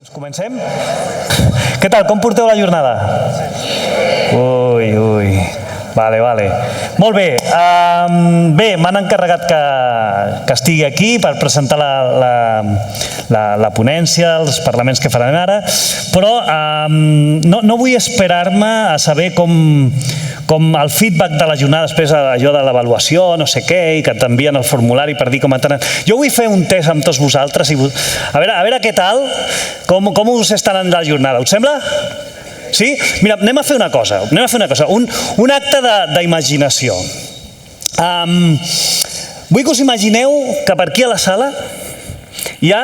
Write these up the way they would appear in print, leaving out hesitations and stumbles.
Comencem? Què tal? Com porteu la jornada? Ui. Vale. Molt bé. Bé, m'han encarregat que estigui aquí per presentar la ponència, els parlaments que faran ara, però no vull esperar-me a saber com el feedback de la jornada, després allò de l'avaluació, no sé què, i que t'envien el formulari per dir com et tenen. Jo vull fer un test amb tots vosaltres, a veure què tal, com us està anant la jornada. Us sembla? Sí? Mira, anem a fer una cosa, un acte d'imaginació. Vull que us imagineu que per aquí a la sala hi ha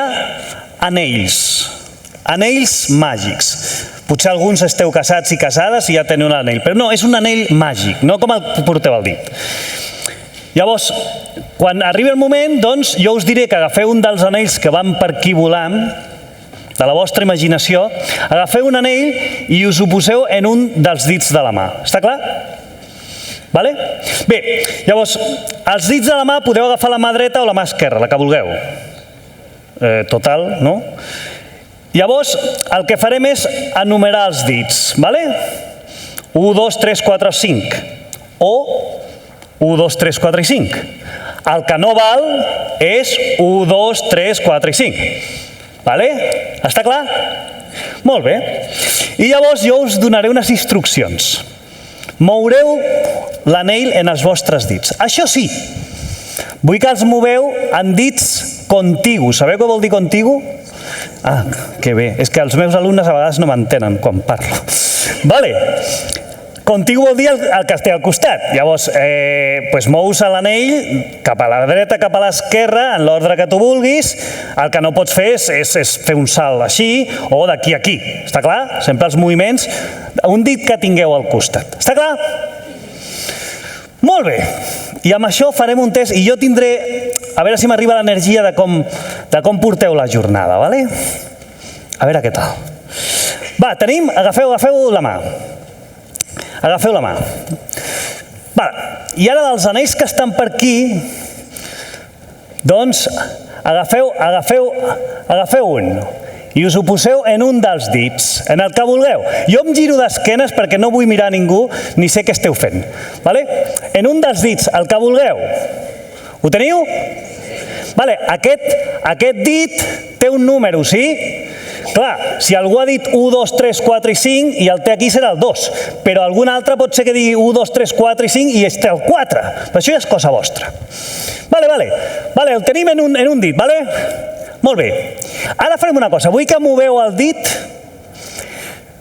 anells màgics. Potser alguns esteu casats i casades i ja teniu l'anell, però no, és un anell màgic, no com el que porteu al dit. Llavors, quan arribi el moment, doncs, jo us diré que agafeu un dels anells que van per aquí volant, de la vostra imaginació, agafeu un anell i us ho poseu en un dels dits de la mà. Està clar? Vale? Bé, llavors, els dits de la mà podeu agafar la mà dreta o la mà esquerra, la que vulgueu. Total, no? Llavors, el que farem és enumerar els dits, vale? 1, 2, 3, 4, 5. O 1, 2, 3, 4 i 5. El que no val és 1, 2, 3, 4 i 5. Vale? Està clar? Molt bé. I llavors jo us donaré unes instruccions. Moureu l'anell en els vostres dits. Això sí, vull que els moveu en dits contigus. Sabeu què vol dir contigu? Ah, que bé. És que els meus alumnes a vegades no m'entenen quan parlo. Vale. Contigu vol dir el que té al costat. Llavors, mous l'anell cap a la dreta, cap a l'esquerra, en l'ordre que tu vulguis. El que no pots fer és fer un salt així o d'aquí a aquí. Està clar? Sempre els moviments, un dit que tingueu al costat. Està clar? Molt bé. I amb això farem un test i jo tindré, a veure si m'arriba l'energia de com porteu la jornada, vale? A veure què tal. Va, tenim, agafeu la mà. Agafeu la mà. I ara dels anells que estan per aquí, doncs agafeu un i us ho poseu en un dels dits, en el que vulgueu. Jo em giro d'esquenes perquè no vull mirar ningú ni sé què esteu fent. En un dels dits, el que vulgueu. Ho teniu? Aquest dit té un número, sí? Clar, si algú ha dit 1, 2, 3, 4 i 5 i el té aquí serà el 2, però algun altre pot ser que digui 1, 2, 3, 4 i 5 i és el 4. Però això ja és cosa vostra. Vale, el tenim en un dit, vale? Molt bé. Ara farem una cosa. Vull que moveu el dit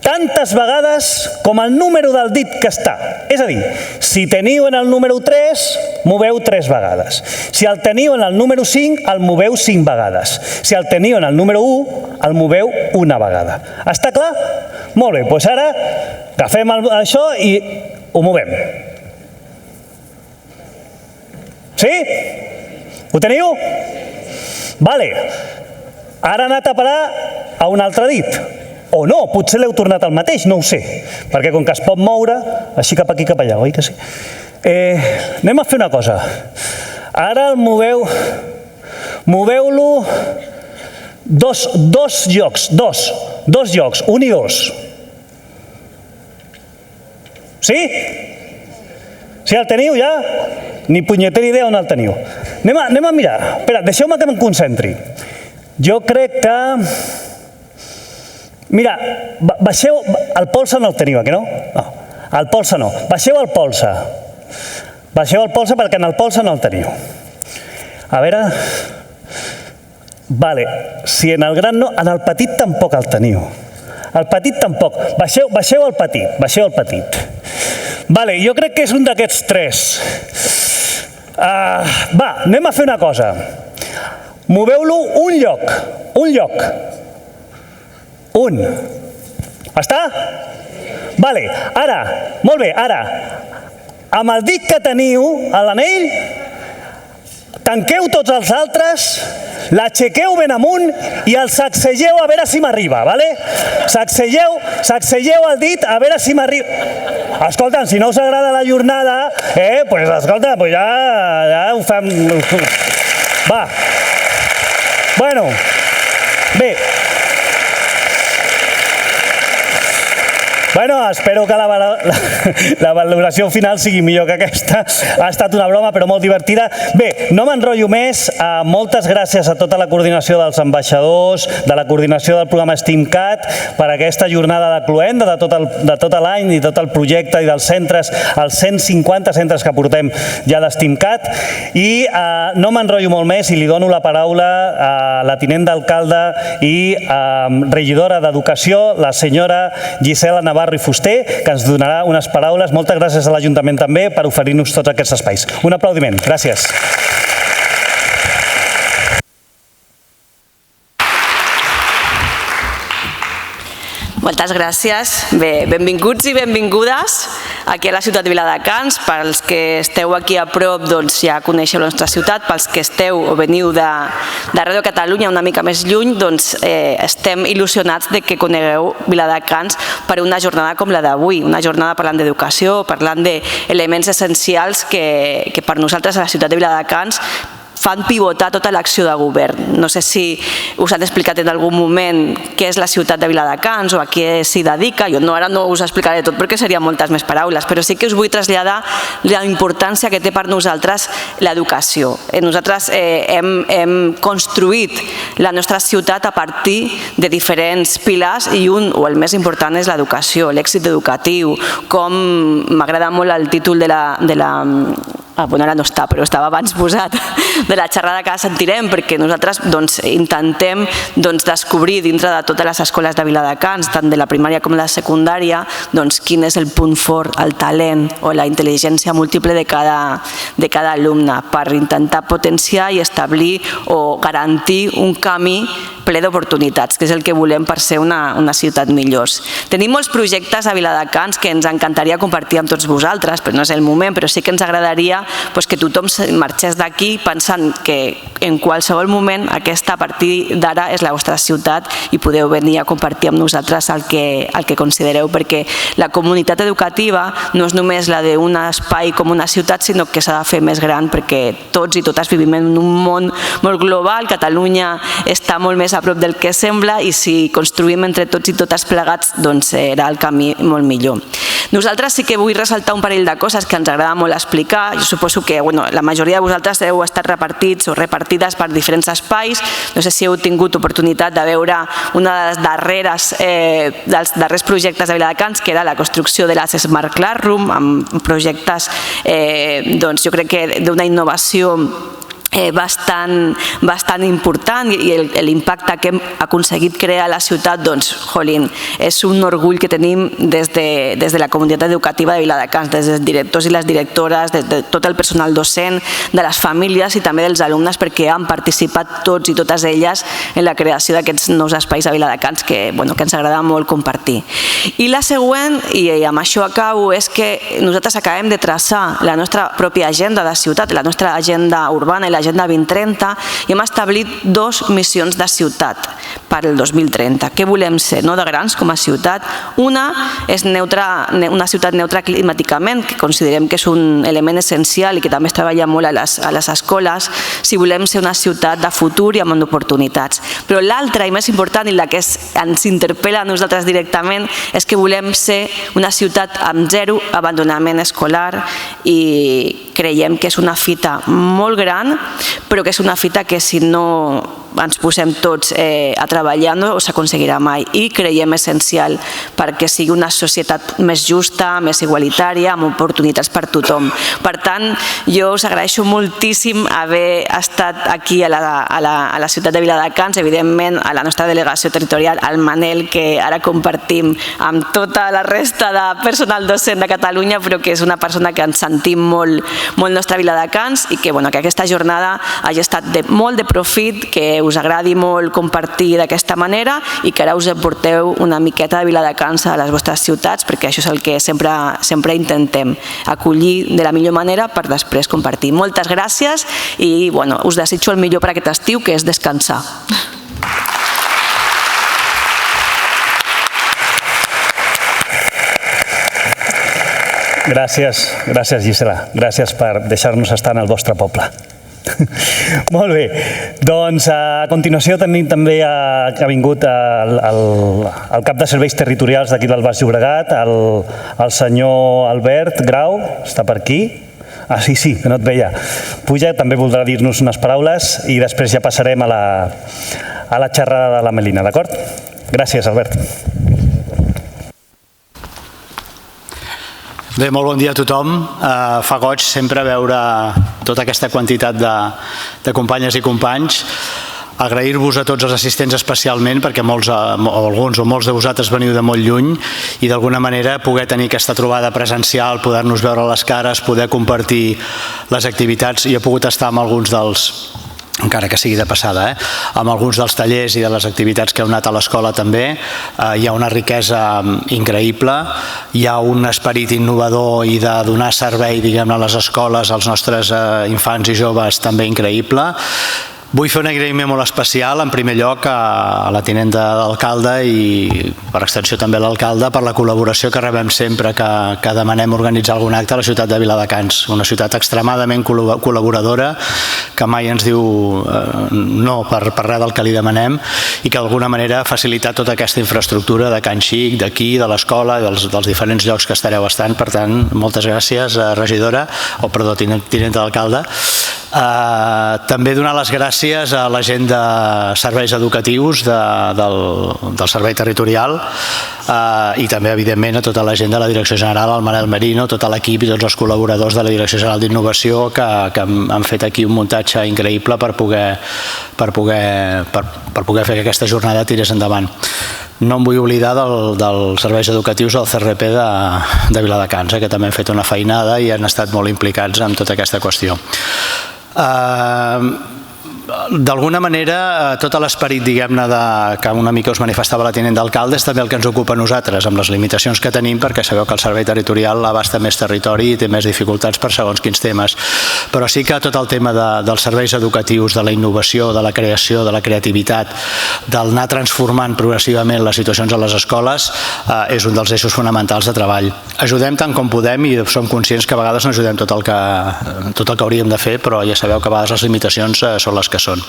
tantes vegades com el número del dit que està. És a dir, si teniu en el número 3, moveu 3 vegades. Si el teniu en el número 5, el moveu 5 vegades. Si el teniu en el número 1, el moveu una vegada. Està clar? Molt bé, doncs ara agafem això i ho movem. Sí? Ho teniu? Vale. Ara ha anat a parar a un altre dit. O no, potser l'heu tornat al mateix, no ho sé. Perquè com que es pot moure, així cap aquí, cap allà, oi que sí? Anem a fer una cosa. Ara el moveu-lo dos llocs, un i dos. Sí? Sí, el teniu ja? Ni punyetera idea on el teniu. Anem a mirar. Espera, deixeu-me que em concentri. Jo crec que... Mira, baixeu... El polze no el teniu, que no? No, el polze no. Baixeu el polze. Baixeu el polze perquè en el polze no el teniu. A veure... Vale, si en el gran no, en el petit tampoc el teniu. El petit tampoc. Baixeu el petit. Vale, jo crec que és un d'aquests 3. Va, anem a fer una cosa. Moveu-lo un lloc. Un. Està? Vale, ara, molt bé, ara, amb el dit que teniu a l'anell, tanqueu tots els altres, l'aixequeu ben amunt i el sacsegeu a veure si m'arriba, vale? Sacsegeu el dit a veure si m'arriba. Escolta'm, si no us agrada la jornada, ja ho fem... Va. Bueno, bé. Bueno, espero que la valoració final sigui millor que aquesta. Ha estat una broma, però molt divertida. Bé, no m'enrotllo més. Moltes gràcies a tota la coordinació dels ambaixadors, de la coordinació del programa STEAMcat, per aquesta jornada de cloenda de tot l'any i tot el projecte i dels centres, els 150 centres que portem ja d'STEAMcat. I no m'enrotllo molt més i li dono la paraula a la tinent d'alcalde i regidora d'Educació, la senyora Gisela Navarro i Fuster, que ens donarà unes paraules. Moltes gràcies a l'Ajuntament també per oferir-nos tots aquests espais. Un aplaudiment. Gràcies. Moltes gràcies. Bé, benvinguts i benvingudes aquí a la ciutat de Viladecans. Pels que esteu aquí a prop, doncs ja coneixeu la nostra ciutat. Pels que esteu o veniu d'arreu de Catalunya, una mica més lluny, doncs estem il·lusionats de que conegueu Viladecans per una jornada com la d'avui, una jornada parlant d'educació, parlant d'elements essencials que per nosaltres a la ciutat de Viladecans fan pivotar tota l'acció de govern. No sé si us han explicat en algun moment què és la ciutat de Viladecans o a què s'hi dedica. Jo ara no us explicaré tot perquè serien moltes més paraules, però sí que us vull traslladar la importància que té per nosaltres l'educació. Nosaltres hem construït la nostra ciutat a partir de diferents pilars i un, o el més important, és l'educació, l'èxit educatiu, com m'agrada molt el títol de la bueno, ara no està, però estava abans posat, de la xerrada que sentirem, perquè nosaltres intentem descobrir dintre de totes les escoles de Viladecans, tant de la primària com de la secundària, quin és el punt fort, el talent o la intel·ligència múltiple de cada alumne, per intentar potenciar i establir o garantir un camí ple d'oportunitats, que és el que volem per ser una ciutat millors. Tenim molts projectes a Viladecans que ens encantaria compartir amb tots vosaltres, però no és el moment, però sí que ens agradaria que tothom marxés d'aquí pensant que en qualsevol moment aquesta a partir d'ara és la vostra ciutat i podeu venir a compartir amb nosaltres el que considereu, perquè la comunitat educativa no és només la d'un espai com una ciutat, sinó que s'ha de fer més gran, perquè tots i totes vivim en un món molt global. Catalunya està molt més a prop del que sembla i si construïm entre tots i totes plegats doncs serà el camí molt millor. Nosaltres sí que vull ressaltar un parell de coses que ens agrada molt explicar. Jo suposo que la majoria de vosaltres heu estat repartits o repartides per diferents espais. No sé si heu tingut oportunitat de veure una de les dels darrers projectes de Viladecans, que era la construcció de les Smart Classroom, amb projectes jo crec que d'una innovació bastant important, i l'impacte que hem aconseguit crear a la ciutat, és un orgull que tenim des de la comunitat educativa de Viladecans, des dels directors i les directores, des de tot el personal docent, de les famílies i també dels alumnes, perquè han participat tots i totes elles en la creació d'aquests nous espais a Viladecans que ens agrada molt compartir. I la següent, i amb això acabo, és que nosaltres acabem de traçar la nostra pròpia agenda de ciutat, la nostra agenda urbana i l'agenda 2030, i hem establit 2 missions de ciutat per al 2030. Què volem ser de grans com a ciutat? Una és una ciutat neutra climàticament, que considerem que és un element essencial i que també es treballa molt a les escoles, si volem ser una ciutat de futur i amb oportunitats. Però l'altra i més important, i la que ens interpel·la a nosaltres directament, és que volem ser una ciutat amb 0 abandonament escolar, i creiem que és una fita molt gran, però que és una fita que si no ens posem tots a treballar no s'aconseguirà mai, i creiem essencial perquè sigui una societat més justa, més igualitària, amb oportunitats per tothom. Per tant, jo us agraeixo moltíssim haver estat aquí a la ciutat de Viladecans, evidentment a la nostra delegació territorial, al Manel, que ara compartim amb tota la resta de personal docent de Catalunya, però que és una persona que ens sentim molt nostra Viladecans, i que aquesta jornada hagi estat molt de profit, que us agradi molt compartir d'aquesta manera i que ara us aporteu una miqueta de Viladecans a les vostres ciutats, perquè això és el que sempre intentem, acollir de la millor manera per després compartir. Moltes gràcies i us desitjo el millor per aquest estiu, que és descansar. Gràcies, Gisela. Gràcies per deixar-nos estar en el vostre poble. Molt bé, doncs a continuació tenim també que ha vingut el cap de serveis territorials d'aquí del Baix Llobregat, el senyor Albert Grau, està per aquí. Ah, sí, que no et veia. Puja, també voldrà dir-nos unes paraules i després ja passarem a la xerrada de la Melina, d'acord? Gràcies, Albert. Bé, molt bon dia a tothom. Fa goig sempre veure tota aquesta quantitat de companyes i companys. Agrair-vos a tots els assistents especialment perquè alguns o molts de vosaltres veniu de molt lluny i d'alguna manera poder tenir aquesta trobada presencial, poder-nos veure les cares, poder compartir les activitats. Jo he pogut estar amb alguns encara que sigui de passada, amb alguns dels tallers i de les activitats que heu anat a l'escola també. Hi ha una riquesa increïble, hi ha un esperit innovador i de donar servei, diguem-ne, a les escoles, als nostres infants i joves també increïble. Vull fer un agraïment molt especial, en primer lloc, a la tinenta d'alcalde i, per extensió, també a l'alcalde per la col·laboració que rebem sempre que demanem organitzar algun acte a la ciutat de Viladecans. Una ciutat extremadament col·laboradora, que mai ens diu no per res del que li demanem i que d'alguna manera ha facilitat tota aquesta infraestructura de Can Xic, d'aquí, de l'escola, dels diferents llocs que estareu estant. Per tant, moltes gràcies, regidora, tinenta d'alcalde. També donar les gràcies a la gent de serveis educatius del servei territorial i també, evidentment, a tota la gent de la Direcció General, el Manel Merino, tot l'equip i tots els col·laboradors de la Direcció General d'Innovació que han fet aquí un muntatge increïble per poder fer que aquesta jornada tirés endavant. No em vull oblidar dels serveis educatius del CRP de Viladecans, que també han fet una feinada i han estat molt implicats en tota aquesta qüestió. D'alguna manera, tot l'esperit, diguem-ne, que una mica us manifestava la tinent d'alcalde és també el que ens ocupa a nosaltres, amb les limitacions que tenim, perquè sabeu que el servei territorial abasta més territori i té més dificultats per segons quins temes. Però sí que tot el tema dels serveis educatius, de la innovació, de la creació, de la creativitat, d'anar transformant progressivament les situacions a les escoles, és un dels eixos fonamentals de treball. Ajudem tant com podem i som conscients que a vegades no ajudem tot el que hauríem de fer, però ja sabeu que a vegades les limitacions són les que són.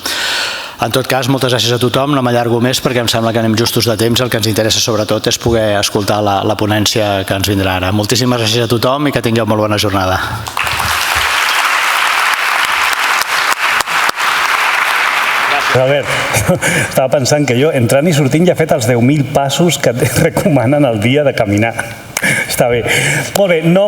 En tot cas, moltes gràcies a tothom, no m'allargo més perquè em sembla que anem justos de temps, el que ens interessa sobretot és poder escoltar la ponència que ens vindrà ara. Moltíssimes gràcies a tothom i que tingueu molt bona jornada. Albert, estava pensant que jo entrant i sortint ja he fet els 10.000 passos que et recomanen al dia de caminar. Està bé. Molt bé, no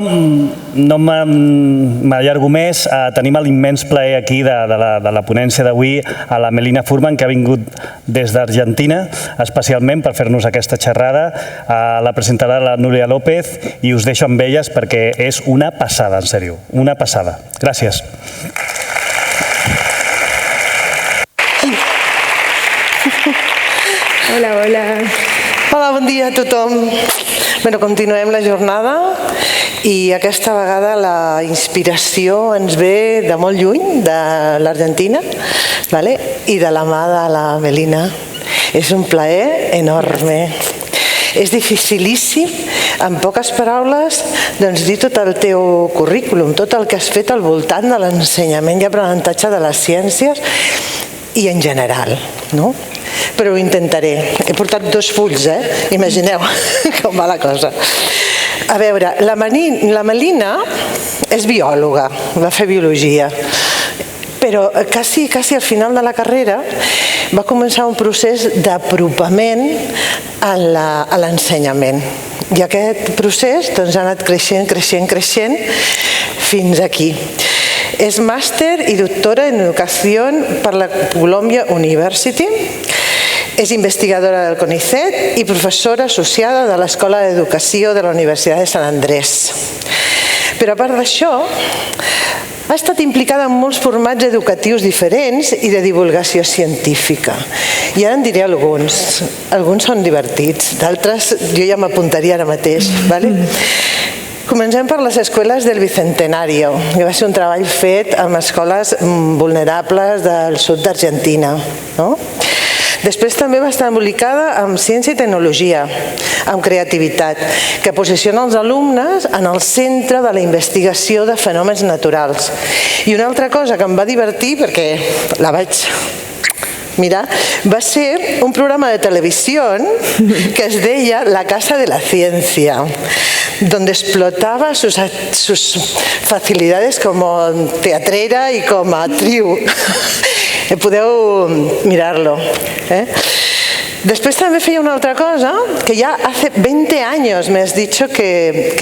m'allargo més. Tenim l'immens plaer aquí de la ponència d'avui a la Melina Furman, que ha vingut des d'Argentina, especialment per fer-nos aquesta xerrada. La presentarà la Núria López i us deixo amb elles perquè és una passada, en sèrio, una passada. Gràcies. Hola, hola. Hola, bon dia a tothom. Continuem la jornada i aquesta vegada la inspiració ens ve de molt lluny, de l'Argentina, i de la mà de la Melina. És un plaer enorme. És dificilíssim, en poques paraules, dir tot el teu currículum, tot el que has fet al voltant de l'ensenyament i aprenentatge de les ciències i en general, no? Però ho intentaré. He portat 2 fulls, imagineu com va la cosa. A veure, la Melina és biòloga, va fer biologia, però quasi al final de la carrera va començar un procés d'apropament a l'ensenyament. I aquest procés ha anat creixent fins aquí. És màster i doctora en educació per la Columbia University. És investigadora del CONICET i professora associada de l'Escola d'Educació de la Universitat de Sant Andrés. Però a part d'això, ha estat implicada en molts formats educatius diferents i de divulgació científica. I ara en diré alguns. Alguns són divertits, d'altres jo ja m'apuntaria ara mateix. Comencem per les escoles del Bicentenario, que va ser un treball fet amb escoles vulnerables del sud d'Argentina. Després també va estar embolicada amb ciència i tecnologia, amb creativitat, que posiciona els alumnes en el centre de la investigació de fenòmens naturals. I una altra cosa que em va divertir, perquè la vaig mirar, va ser un programa de televisión que es deia La Casa de la Ciencia, donde explotaba sus facilidades como teatrera y como actriu. Podeu mirar-lo. Después también feia una otra cosa que ya hace 20 años me has dicho que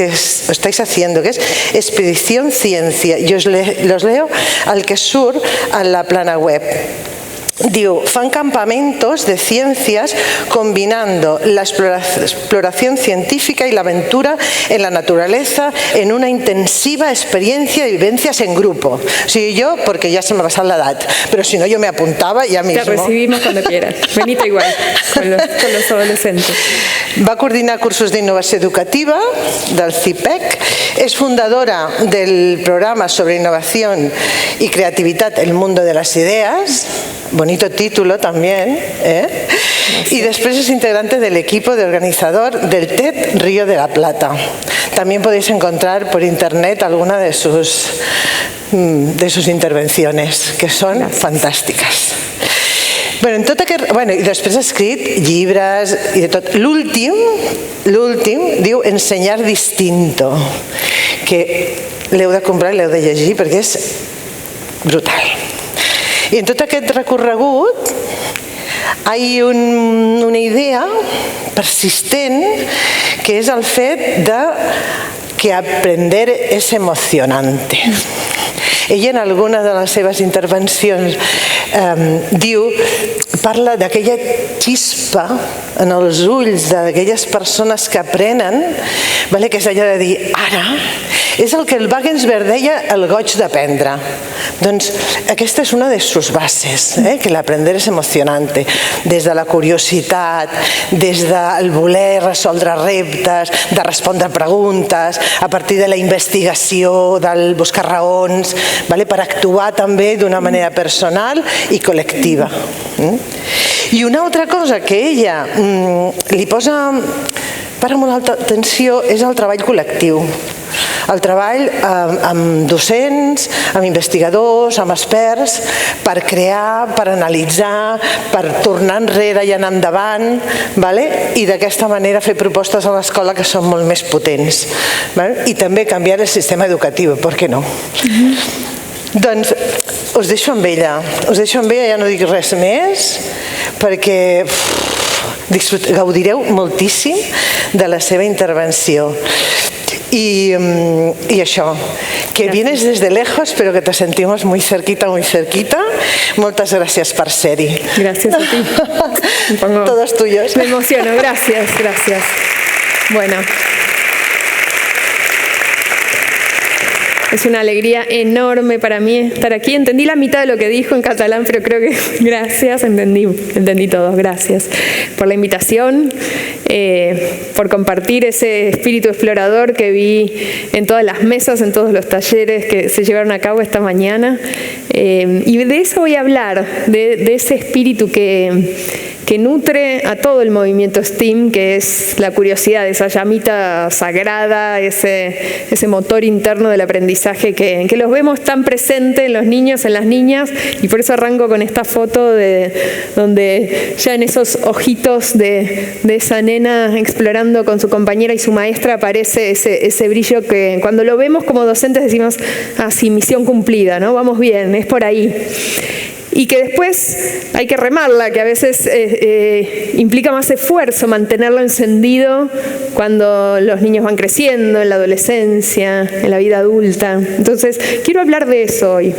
estáis haciendo, que es Expedición Ciencia. Y os leo al que surt en la plana web. Diu, fan campamentos de ciencias combinando la exploración científica y la aventura en la naturaleza en una intensiva experiencia de vivencias en grupo. O sigui, yo, porque ya se me ha pasado la edad, pero si no yo me apuntaba ya mismo. Te recibimos cuando quieras. Benita igual, con los adolescentes. Va coordinar cursos d'innovació educativa del CIPEC, és fundadora del programa sobre innovación y creatividad El Mundo de las Ideas, bonito título también, y después es integrante del equipo de organizador del TED Río de la Plata. También podéis encontrar por internet alguna de sus intervenciones, que son fantàstiques. I després ha escrit llibres i de tot. L'últim diu Ensenyar distinto, que l'heu de comprar i l'heu de llegir perquè és brutal. I en tot aquest recorregut hi ha una idea persistent que és el fet de que aprender és emocionante. Ella en alguna de les seves intervencions parla d'aquella xispa en els ulls d'aquelles persones que aprenen, que és allò de dir, ara, és el que el Wagensberg deia el goig d'aprendre. Doncs aquesta és una de sus bases, que l'aprender és emocionante, des de la curiositat, des del voler resoldre reptes, de respondre preguntes, a partir de la investigació, del buscar raons, per actuar també d'una manera personal i col·lectiva. I una altra cosa que ella li posa molt alta atenció és el treball col·lectiu. El treball amb docents, amb investigadors, amb experts, per crear, per analitzar, per tornar enrere i anar endavant, i d'aquesta manera fer propostes a l'escola que són molt més potents. I també canviar el sistema educatiu, per què no? Doncs us deixo amb ella, ja no dic res més, perquè gaudireu moltíssim de la seva intervenció. Y això, que vienes desde lejos, pero que te sentimos muy cerquita, muy cerquita. Muchas gracias por ser-hi. Gracias a ti. Todos tuyos. Me emociono, gracias. Bueno. Es una alegría enorme para mí estar aquí. Entendí la mitad de lo que dijo en catalán, pero creo que gracias, entendí todo. Gracias por la invitación, por compartir ese espíritu explorador que vi en todas las mesas, en todos los talleres que se llevaron a cabo esta mañana. Y de eso voy a hablar, de ese espíritu que nutre a todo el movimiento STEAM, que es la curiosidad, esa llamita sagrada, ese motor interno del aprendizaje que los vemos tan presente en los niños, en las niñas, y por eso arranco con esta foto donde ya en esos ojitos de esa nena explorando con su compañera y su maestra aparece ese brillo que cuando lo vemos como docentes decimos, sí, misión cumplida, ¿no? Vamos bien, es por ahí. Y que después hay que remarla, que a veces implica más esfuerzo mantenerlo encendido cuando los niños van creciendo, en la adolescencia, en la vida adulta. Entonces, quiero hablar de eso hoy,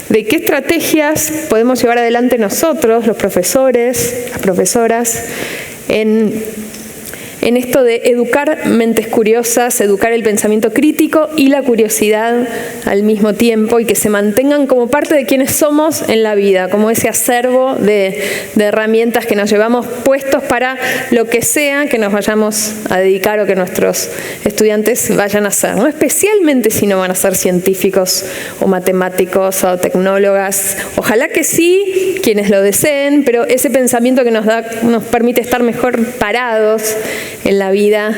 de qué estrategias podemos llevar adelante nosotros, los profesores, las profesoras, en en esto de educar mentes curiosas, educar el pensamiento crítico y la curiosidad al mismo tiempo, y que se mantengan como parte de quienes somos en la vida, como ese acervo de herramientas que nos llevamos puestos para lo que sea que nos vayamos a dedicar o que nuestros estudiantes vayan a hacer, ¿no? Especialmente si no van a ser científicos o matemáticos o tecnólogas. Ojalá que sí, quienes lo deseen, pero ese pensamiento que nos permite estar mejor parados en la vida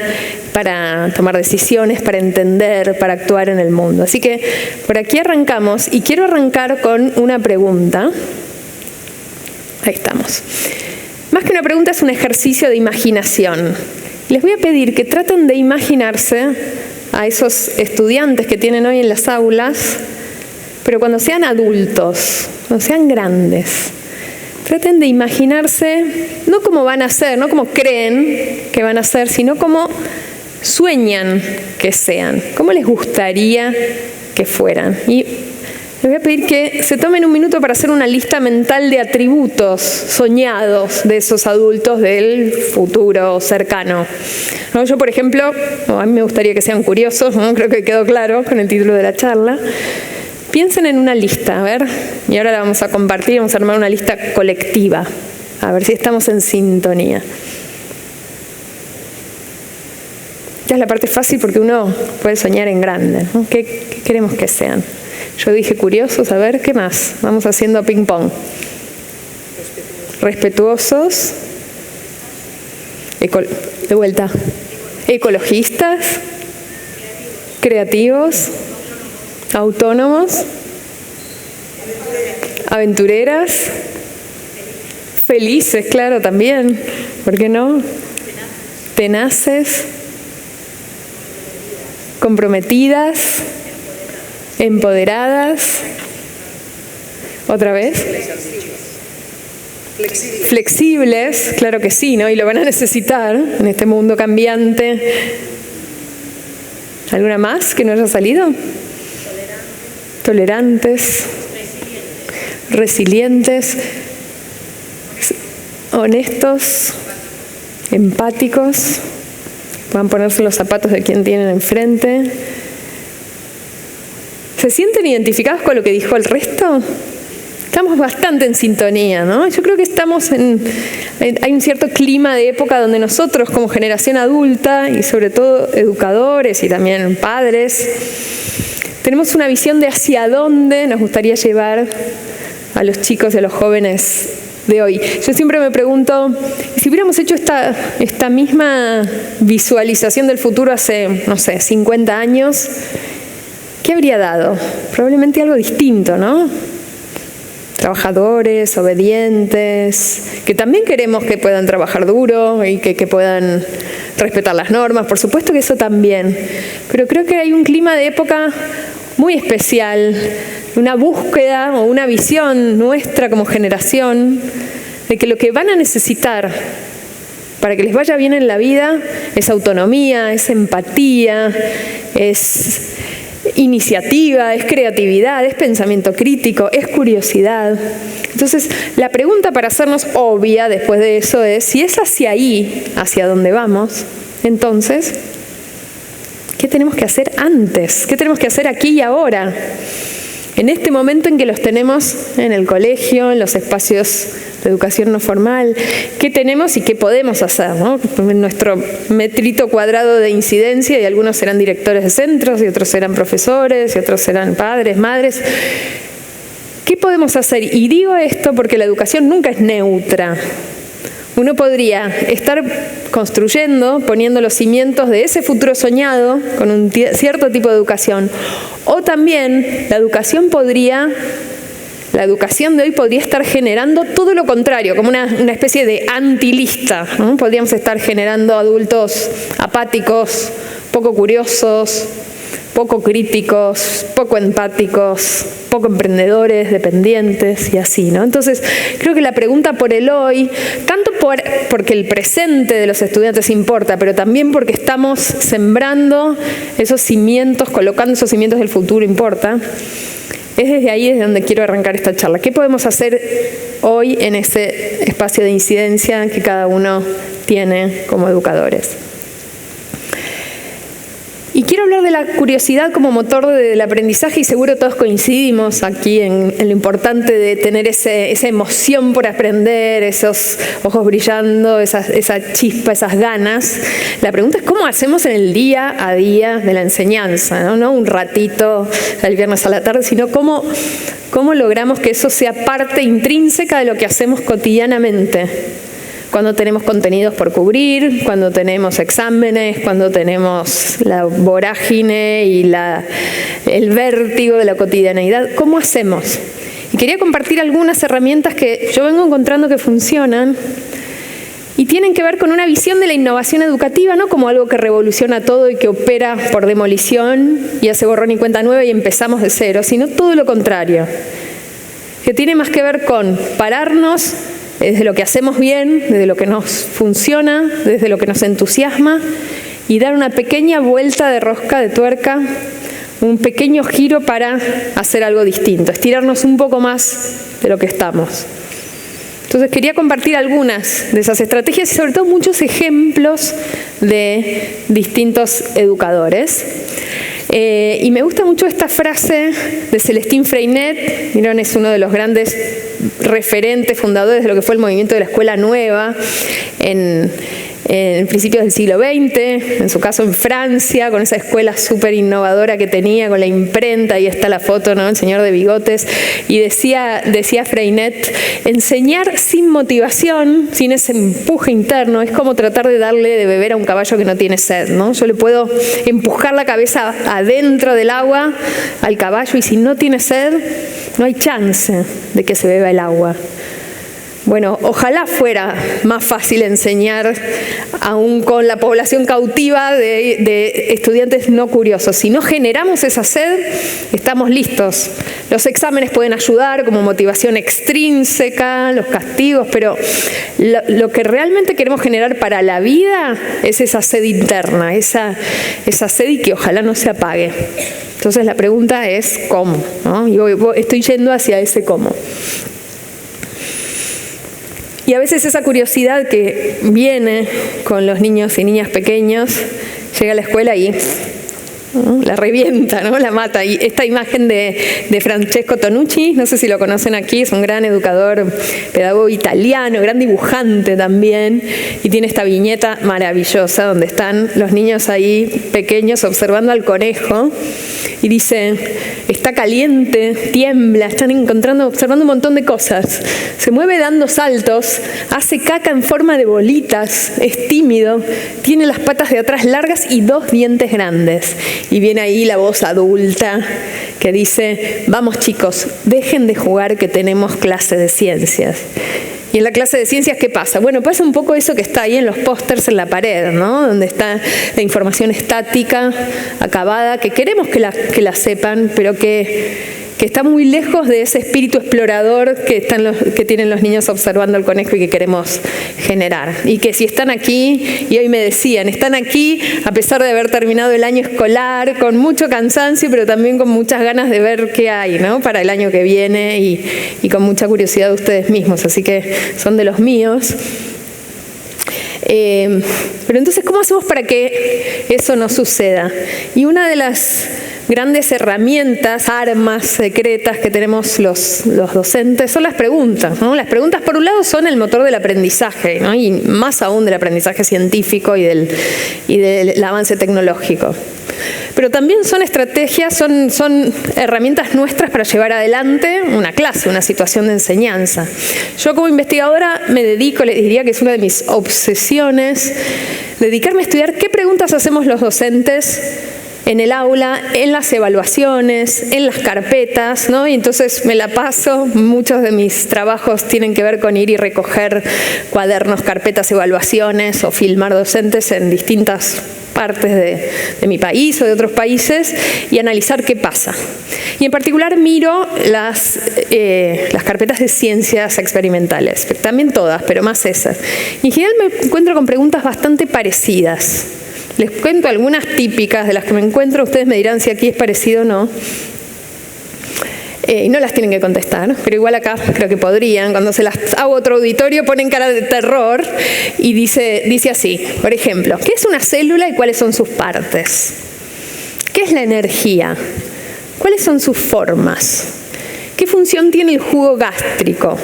para tomar decisiones, para entender, para actuar en el mundo. Así que por aquí arrancamos, y quiero arrancar con una pregunta. Ahí estamos. Más que una pregunta, es un ejercicio de imaginación. Les voy a pedir que traten de imaginarse a esos estudiantes que tienen hoy en las aulas, pero cuando sean adultos, cuando sean grandes. Traten de imaginarse, no cómo van a ser, no cómo creen que van a ser, sino cómo sueñan que sean, cómo les gustaría que fueran. Y les voy a pedir que se tomen un minuto para hacer una lista mental de atributos soñados de esos adultos del futuro cercano. ¿No? Yo, por ejemplo, a mí me gustaría que sean curiosos, ¿no? Creo que quedó claro con el título de la charla. Piensen en una lista, a ver, y ahora la vamos a compartir, vamos a armar una lista colectiva, a ver si estamos en sintonía. Esta es la parte fácil porque uno puede soñar en grande, ¿no? ¿Qué queremos que sean? Yo dije curiosos, a ver, ¿qué más? Vamos haciendo ping pong. Respetuosos. De vuelta. Ecologistas. Creativos. Autónomos. Aventureras. Felices, claro, también. ¿Por qué no? Tenaces. Comprometidas. Empoderadas. ¿Otra vez? Flexibles, claro que sí, ¿no? Y lo van a necesitar en este mundo cambiante. ¿Alguna más que no haya salido? Tolerantes. Resilientes. Honestos. Empáticos. Van a ponerse los zapatos de quien tienen enfrente. ¿Se sienten identificados con lo que dijo el resto? Estamos bastante en sintonía, ¿no? Yo creo que hay un cierto clima de época donde nosotros, como generación adulta, y sobre todo educadores y también padres, tenemos una visión de hacia dónde nos gustaría llevar a los chicos y a los jóvenes de hoy. Yo siempre me pregunto, si hubiéramos hecho esta misma visualización del futuro hace, no sé, 50 años, ¿qué habría dado? Probablemente algo distinto, ¿no? Trabajadores, obedientes, que también queremos que puedan trabajar duro y que puedan respetar las normas, por supuesto que eso también. Pero creo que hay un clima de época muy especial, una búsqueda o una visión nuestra como generación de que lo que van a necesitar para que les vaya bien en la vida es autonomía, es empatía, es iniciativa, es creatividad, es pensamiento crítico, es curiosidad. Entonces, la pregunta para hacernos obvia después de eso es, si es hacia ahí, hacia donde vamos, entonces, ¿qué tenemos que hacer antes? ¿Qué tenemos que hacer aquí y ahora? En este momento en que los tenemos en el colegio, en los espacios de educación no formal, ¿qué tenemos y qué podemos hacer, ¿no? En nuestro metrito cuadrado de incidencia, y algunos serán directores de centros, y otros serán profesores, y otros serán padres, madres. ¿Qué podemos hacer? Y digo esto porque la educación nunca es neutra. Uno podría estar construyendo, poniendo los cimientos de ese futuro soñado con un cierto tipo de educación. O también la educación de hoy podría estar generando todo lo contrario, como una especie de antilista, ¿no? Podríamos estar generando adultos apáticos, poco curiosos, poco críticos, poco empáticos, poco emprendedores, dependientes y así, ¿no? Entonces, creo que la pregunta por el hoy, tanto porque el presente de los estudiantes importa, pero también porque estamos sembrando esos cimientos, colocando esos cimientos del futuro importa, es desde ahí desde donde quiero arrancar esta charla. ¿Qué podemos hacer hoy en ese espacio de incidencia que cada uno tiene como educadores? Y quiero hablar de la curiosidad como motor del aprendizaje, y seguro todos coincidimos aquí en lo importante de tener esa emoción por aprender, esos ojos brillando, esa chispa, esas ganas. La pregunta es cómo hacemos en el día a día de la enseñanza, no un ratito el viernes a la tarde, sino cómo logramos que eso sea parte intrínseca de lo que hacemos cotidianamente. Cuando tenemos contenidos por cubrir, cuando tenemos exámenes, cuando tenemos la vorágine y el vértigo de la cotidianeidad, ¿cómo hacemos? Y quería compartir algunas herramientas que yo vengo encontrando que funcionan y tienen que ver con una visión de la innovación educativa, no como algo que revoluciona todo y que opera por demolición y hace borrón y cuenta nueva y empezamos de cero, sino todo lo contrario, que tiene más que ver con pararnos desde lo que hacemos bien, desde lo que nos funciona, desde lo que nos entusiasma, y dar una pequeña vuelta de rosca de tuerca, un pequeño giro para hacer algo distinto, estirarnos un poco más de lo que estamos. Entonces quería compartir algunas de esas estrategias y sobre todo muchos ejemplos de distintos educadores. Y me gusta mucho esta frase de Celestín Freinet. Mirón es uno de los grandes referentes, fundadores de lo que fue el movimiento de la Escuela Nueva en principios del siglo XX, en su caso en Francia, con esa escuela súper innovadora que tenía, con la imprenta, ahí está la foto, ¿no? El señor de bigotes, y decía Freinet, enseñar sin motivación, sin ese empuje interno, es como tratar de darle de beber a un caballo que no tiene sed, ¿no? Yo le puedo empujar la cabeza adentro del agua al caballo y si no tiene sed, no hay chance de que se beba el agua. Bueno, ojalá fuera más fácil enseñar aún con la población cautiva de estudiantes no curiosos. Si no generamos esa sed, estamos listos. Los exámenes pueden ayudar como motivación extrínseca, los castigos, pero lo que realmente queremos generar para la vida es esa sed interna, esa sed y que ojalá no se apague. Entonces la pregunta es ¿cómo? ¿No? Yo estoy yendo hacia ese cómo. Y a veces esa curiosidad que viene con los niños y niñas pequeños llega a la escuela y la revienta, ¿no? La mata. Y esta imagen de Francesco Tonucci, no sé si lo conocen aquí, es un gran educador, pedagogo italiano, gran dibujante también, y tiene esta viñeta maravillosa donde están los niños ahí pequeños observando al conejo y dice, está caliente, tiembla, están observando un montón de cosas, se mueve dando saltos, hace caca en forma de bolitas, es tímido, tiene las patas de atrás largas y 2 dientes grandes. Y viene ahí la voz adulta que dice, vamos chicos, dejen de jugar que tenemos clase de ciencias. Y en la clase de ciencias, ¿qué pasa? Bueno, pasa un poco eso que está ahí en los pósters en la pared, ¿no? Donde está la información estática, acabada, que queremos que la sepan, pero que está muy lejos de ese espíritu explorador que tienen los niños observando al conejo y que queremos generar. Y que si están aquí, y hoy me decían, están aquí a pesar de haber terminado el año escolar, con mucho cansancio, pero también con muchas ganas de ver qué hay, ¿no? Para el año que viene y con mucha curiosidad de ustedes mismos. Así que son de los míos. Pero entonces, ¿cómo hacemos para que eso no suceda? Y una de las grandes herramientas, armas secretas que tenemos los docentes son las preguntas, ¿no? Las preguntas, por un lado, son el motor del aprendizaje, ¿no? Y más aún del aprendizaje científico y del avance tecnológico. Pero también son estrategias, son herramientas nuestras para llevar adelante una clase, una situación de enseñanza. Yo como investigadora me dedico, les diría que es una de mis obsesiones, dedicarme a estudiar qué preguntas hacemos los docentes en el aula, en las evaluaciones, en las carpetas, ¿no? Y entonces me la paso, muchos de mis trabajos tienen que ver con ir y recoger cuadernos, carpetas, evaluaciones o filmar docentes en distintas partes de mi país o de otros países y analizar qué pasa. Y en particular miro las carpetas de ciencias experimentales, también todas, pero más esas. Y en general me encuentro con preguntas bastante parecidas. Les cuento algunas típicas de las que me encuentro, ustedes me dirán si aquí es parecido o no. Y no las tienen que contestar, pero igual acá creo que podrían. Cuando se las hago a otro auditorio ponen cara de terror y dice así, por ejemplo, ¿qué es una célula y cuáles son sus partes? ¿qué es la energía? ¿Cuáles son sus formas? ¿Qué función tiene el jugo gástrico?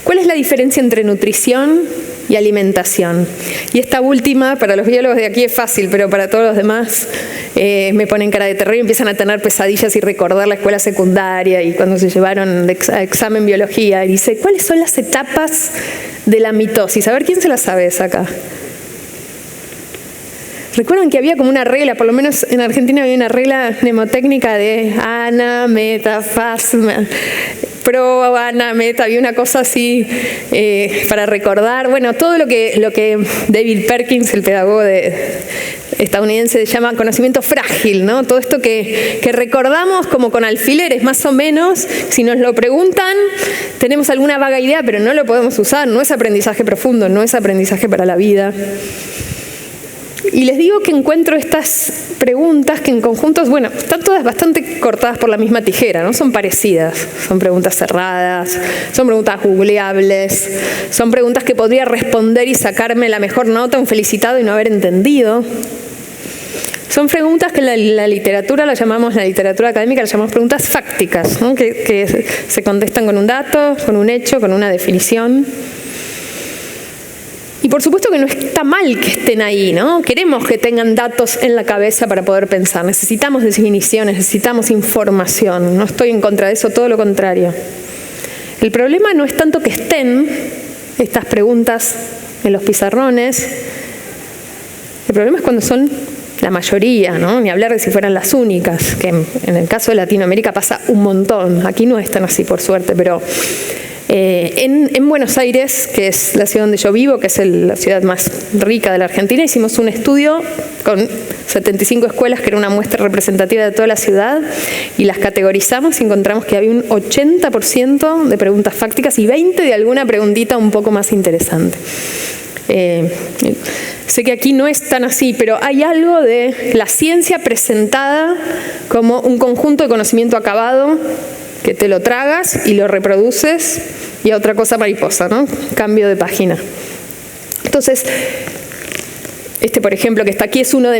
¿Cuál es la diferencia entre nutrición y alimentación? Y esta última, para los biólogos de aquí es fácil, pero para todos los demás me ponen cara de terror y empiezan a tener pesadillas y recordar la escuela secundaria y cuando se llevaron a examen biología. Y dice, ¿cuáles son las etapas de la mitosis? A ver, ¿quién se las sabe esa acá? Recuerdan que había como una regla, por lo menos en Argentina había una regla mnemotécnica de ana, meta, fas, pro, ana, meta, había una cosa así para recordar. Bueno, todo lo que David Perkins, el pedagogo estadounidense, llama conocimiento frágil, ¿no? Todo esto que recordamos como con alfileres, más o menos, si nos lo preguntan, tenemos alguna vaga idea, pero no lo podemos usar, no es aprendizaje profundo, no es aprendizaje para la vida. Y les digo que encuentro estas preguntas que en conjuntos, bueno, están todas bastante cortadas por la misma tijera, ¿no? Son parecidas, son preguntas cerradas, son preguntas googleables, son preguntas que podría responder y sacarme la mejor nota, un felicitado y no haber entendido. Son preguntas que en la literatura, la literatura académica, las llamamos preguntas fácticas, ¿no? que se contestan con un dato, con un hecho, con una definición. Y por supuesto que no está mal que estén ahí, ¿no? Queremos que tengan datos en la cabeza para poder pensar. Necesitamos definiciones, necesitamos información. No estoy en contra de eso, todo lo contrario. El problema no es tanto que estén estas preguntas en los pizarrones. El problema es cuando son la mayoría, ¿no? Ni hablar de si fueran las únicas, que en el caso de Latinoamérica pasa un montón. Aquí no es tan así, por suerte, pero en Buenos Aires, que es la ciudad donde yo vivo, que es la ciudad más rica de la Argentina, hicimos un estudio con 75 escuelas, que era una muestra representativa de toda la ciudad, y las categorizamos y encontramos que había un 80% de preguntas fácticas y 20% de alguna preguntita un poco más interesante. Sé que aquí no es tan así, pero hay algo de la ciencia presentada como un conjunto de conocimiento acabado que te lo tragas y lo reproduces y a otra cosa mariposa, ¿no? Cambio de página. Entonces, por ejemplo, que está aquí es una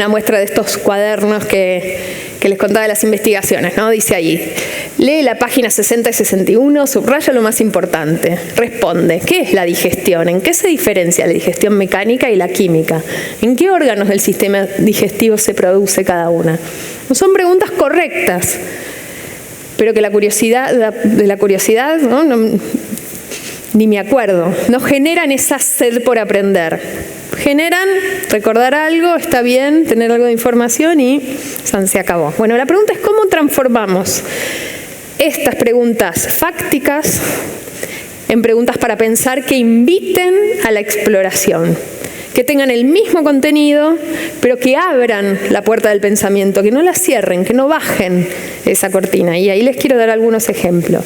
muestra de estos cuadernos que les contaba de las investigaciones, ¿no? Dice ahí, lee la página 60 y 61, subraya lo más importante, responde, ¿qué es la digestión? ¿En qué se diferencia la digestión mecánica y la química? ¿En qué órganos del sistema digestivo se produce cada una? No son preguntas correctas, pero que de la curiosidad, ¿no? Ni me acuerdo, no generan esa sed por aprender. Generan recordar algo, está bien, tener algo de información y se acabó. Bueno, la pregunta es cómo transformamos estas preguntas fácticas en preguntas para pensar que inviten a la exploración, que tengan el mismo contenido, pero que abran la puerta del pensamiento, que no la cierren, que no bajen esa cortina. Y ahí les quiero dar algunos ejemplos.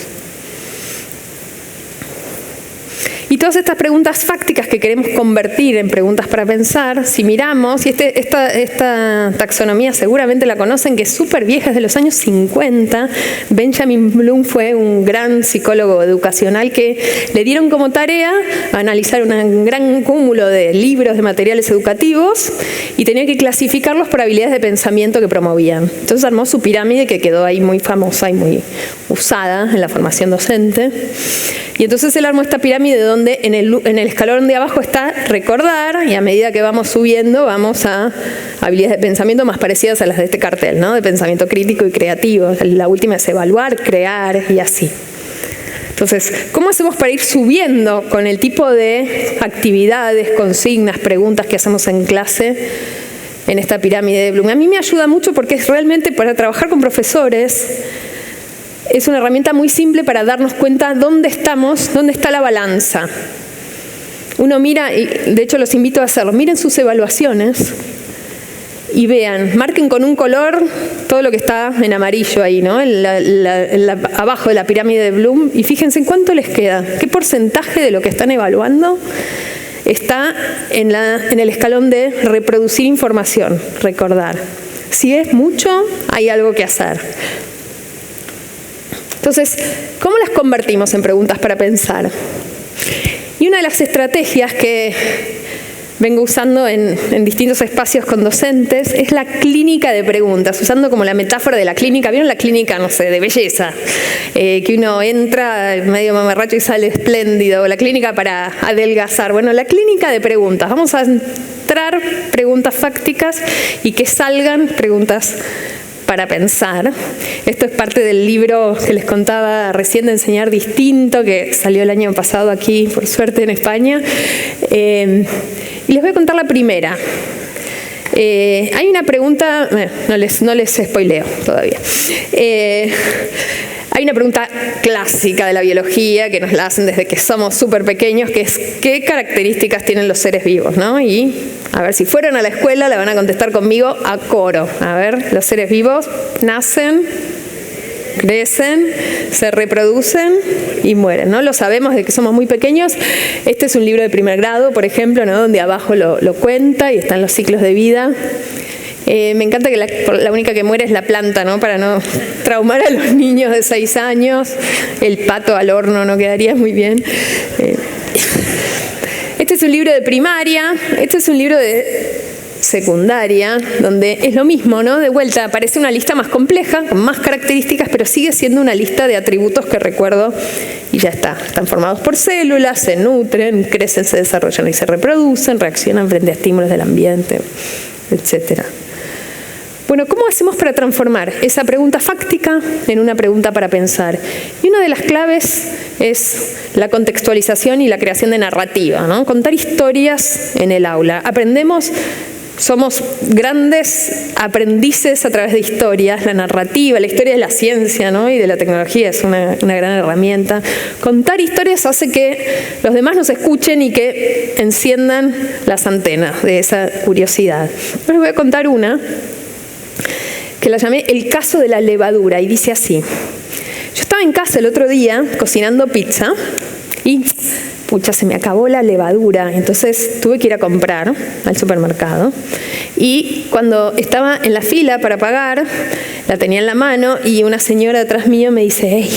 Y todas estas preguntas fácticas que queremos convertir en preguntas para pensar, si miramos, y esta taxonomía seguramente la conocen, que es súper vieja, es de los años 50, Benjamin Bloom fue un gran psicólogo educacional que le dieron como tarea analizar un gran cúmulo de libros de materiales educativos y tenía que clasificarlos por habilidades de pensamiento que promovían. Entonces armó su pirámide que quedó ahí muy famosa y muy usada en la formación docente. Y entonces él armó esta pirámide donde en el escalón de abajo está recordar y a medida que vamos subiendo vamos a habilidades de pensamiento más parecidas a las de este cartel, ¿no? De pensamiento crítico y creativo. La última es evaluar, crear y así. Entonces, ¿cómo hacemos para ir subiendo con el tipo de actividades, consignas, preguntas que hacemos en clase en esta pirámide de Bloom? A mí me ayuda mucho porque es realmente para trabajar con profesores. Es una herramienta muy simple para darnos cuenta dónde estamos, dónde está la balanza. Uno mira, y de hecho los invito a hacerlo, miren sus evaluaciones y vean, marquen con un color todo lo que está en amarillo ahí, ¿no? Abajo de la pirámide de Bloom, y fíjense en cuánto les queda, qué porcentaje de lo que están evaluando está en el escalón de reproducir información, recordar. Si es mucho, hay algo que hacer. Entonces, ¿cómo las convertimos en preguntas para pensar? Y una de las estrategias que vengo usando en distintos espacios con docentes, es la clínica de preguntas, usando como la metáfora de la clínica. ¿Vieron la clínica, no sé, de belleza? Que uno entra medio mamarracho y sale espléndido, o la clínica para adelgazar. Bueno, la clínica de preguntas. Vamos a entrar preguntas fácticas y que salgan preguntas para pensar. Esto es parte del libro que les contaba recién de Enseñar Distinto, que salió el año pasado aquí, por suerte, en España. Y les voy a contar la primera. Hay una pregunta, no les spoileo todavía. Hay una pregunta clásica de la biología que nos la hacen desde que somos súper pequeños, que es ¿qué características tienen los seres vivos? ¿No? Y a ver, si fueron a la escuela la van a contestar conmigo a coro. A ver, los seres vivos nacen, crecen, se reproducen y mueren, ¿no? Lo sabemos desde que somos muy pequeños. Este es un libro de primer grado, por ejemplo, ¿no? Donde abajo lo cuenta y están los ciclos de vida. Me encanta que la única que muere es la planta, ¿no? Para no traumar a los niños de 6 años. El pato al horno no quedaría muy bien. Este es un libro de primaria, este es un libro de secundaria, donde es lo mismo, ¿no? De vuelta aparece una lista más compleja, con más características, pero sigue siendo una lista de atributos que recuerdo y ya está. Están formados por células, se nutren, crecen, se desarrollan y se reproducen, reaccionan frente a estímulos del ambiente, etcétera. Bueno, ¿cómo hacemos para transformar esa pregunta fáctica en una pregunta para pensar? Y una de las claves es la contextualización y la creación de narrativa, ¿no? Contar historias en el aula. Somos grandes aprendices a través de historias. La narrativa, la historia de la ciencia, ¿no? Y de la tecnología es una gran herramienta. Contar historias hace que los demás nos escuchen y que enciendan las antenas de esa curiosidad. Les voy a contar una que la llamé El caso de la levadura, y dice así. Yo estaba en casa el otro día cocinando pizza y se me acabó la levadura, entonces tuve que ir a comprar al supermercado, y cuando estaba en la fila para pagar, la tenía en la mano y una señora detrás mío me dice: hey,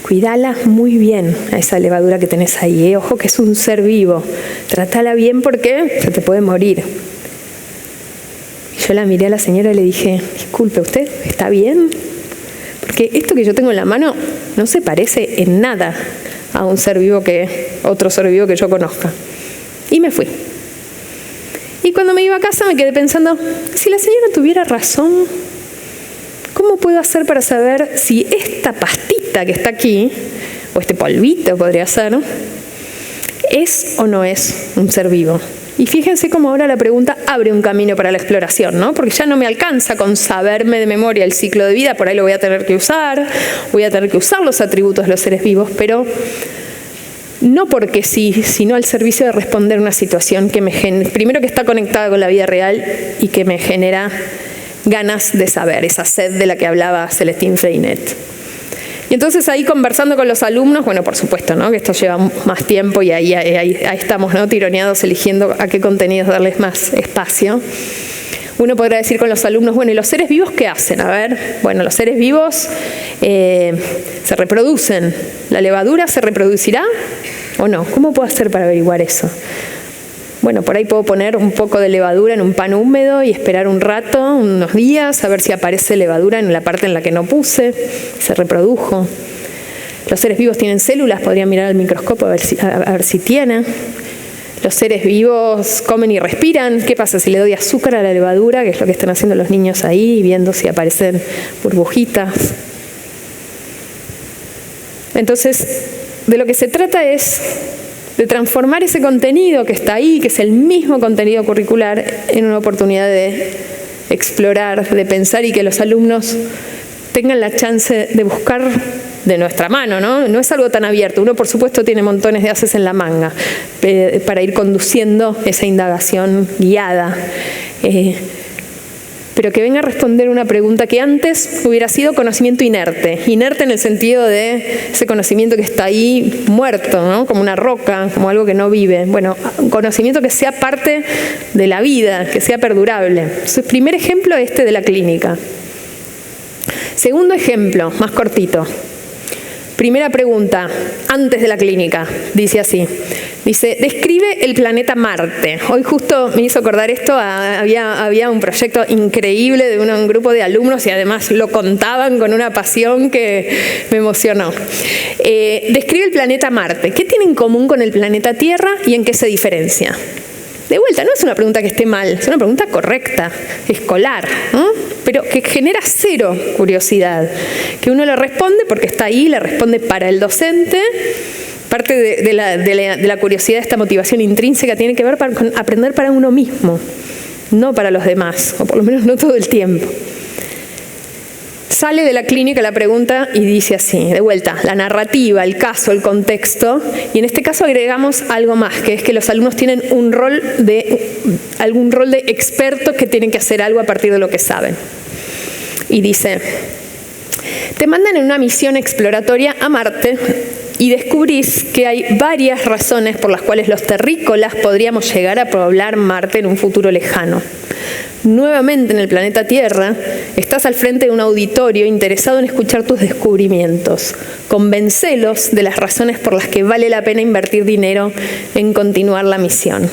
cuídala muy bien a esa levadura que tenés ahí, ojo que es un ser vivo, trátala bien porque se te puede morir. Yo la miré a la señora y le dije: disculpe, ¿usted está bien? Porque esto que yo tengo en la mano no se parece en nada a otro ser vivo que yo conozca. Y me fui. Y cuando me iba a casa me quedé pensando, si la señora tuviera razón, ¿cómo puedo hacer para saber si esta pastita que está aquí, o este polvito podría ser, es o no es un ser vivo? Y fíjense cómo ahora la pregunta abre un camino para la exploración, ¿no? Porque ya no me alcanza con saberme de memoria el ciclo de vida, por ahí lo voy a tener que usar los atributos de los seres vivos, pero no porque sí, sino al servicio de responder una situación que primero que está conectada con la vida real y que me genera ganas de saber, esa sed de la que hablaba Celestine Freinet. Y entonces ahí conversando con los alumnos, bueno, por supuesto, ¿no? Que esto lleva más tiempo y ahí estamos, ¿no? Tironeados eligiendo a qué contenidos darles más espacio. Uno podrá decir con los alumnos, bueno, ¿y los seres vivos qué hacen? A ver, bueno, los seres vivos se reproducen. ¿La levadura se reproducirá o no? ¿Cómo puedo hacer para averiguar eso? Bueno, por ahí puedo poner un poco de levadura en un pan húmedo y esperar un rato, unos días, a ver si aparece levadura en la parte en la que no puse, se reprodujo. Los seres vivos tienen células, podrían mirar al microscopio a ver si tienen. Los seres vivos comen y respiran. ¿Qué pasa si le doy azúcar a la levadura? Que es lo que están haciendo los niños ahí, viendo si aparecen burbujitas. Entonces, de lo que se trata es de transformar ese contenido que está ahí, que es el mismo contenido curricular, en una oportunidad de explorar, de pensar y que los alumnos tengan la chance de buscar de nuestra mano, ¿no? No es algo tan abierto. Uno, por supuesto, tiene montones de haces en la manga para ir conduciendo esa indagación guiada. Pero que venga a responder una pregunta que antes hubiera sido conocimiento inerte. Inerte en el sentido de ese conocimiento que está ahí muerto, ¿no? Como una roca, como algo que no vive. Bueno, un conocimiento que sea parte de la vida, que sea perdurable. Entonces, primer ejemplo de la clínica. Segundo ejemplo, más cortito. Primera pregunta, antes de la clínica, dice así. Dice, describe el planeta Marte. Hoy justo me hizo acordar esto, había un proyecto increíble de un grupo de alumnos y además lo contaban con una pasión que me emocionó. Describe el planeta Marte. ¿Qué tiene en común con el planeta Tierra y en qué se diferencia? De vuelta, no es una pregunta que esté mal, es una pregunta correcta, escolar, ¿no? Pero que genera cero curiosidad. Que uno le responde porque está ahí, le responde para el docente. Parte de la curiosidad, esta motivación intrínseca, tiene que ver con aprender para uno mismo, no para los demás, o por lo menos no todo el tiempo. Sale de la clínica la pregunta y dice así, de vuelta, la narrativa, el caso, el contexto, y en este caso agregamos algo más, que es que los alumnos tienen algún rol de expertos que tienen que hacer algo a partir de lo que saben. Y dice, te mandan en una misión exploratoria a Marte y descubrís que hay varias razones por las cuales los terrícolas podríamos llegar a poblar Marte en un futuro lejano. Nuevamente en el planeta Tierra, estás al frente de un auditorio interesado en escuchar tus descubrimientos. Convencelos de las razones por las que vale la pena invertir dinero en continuar la misión.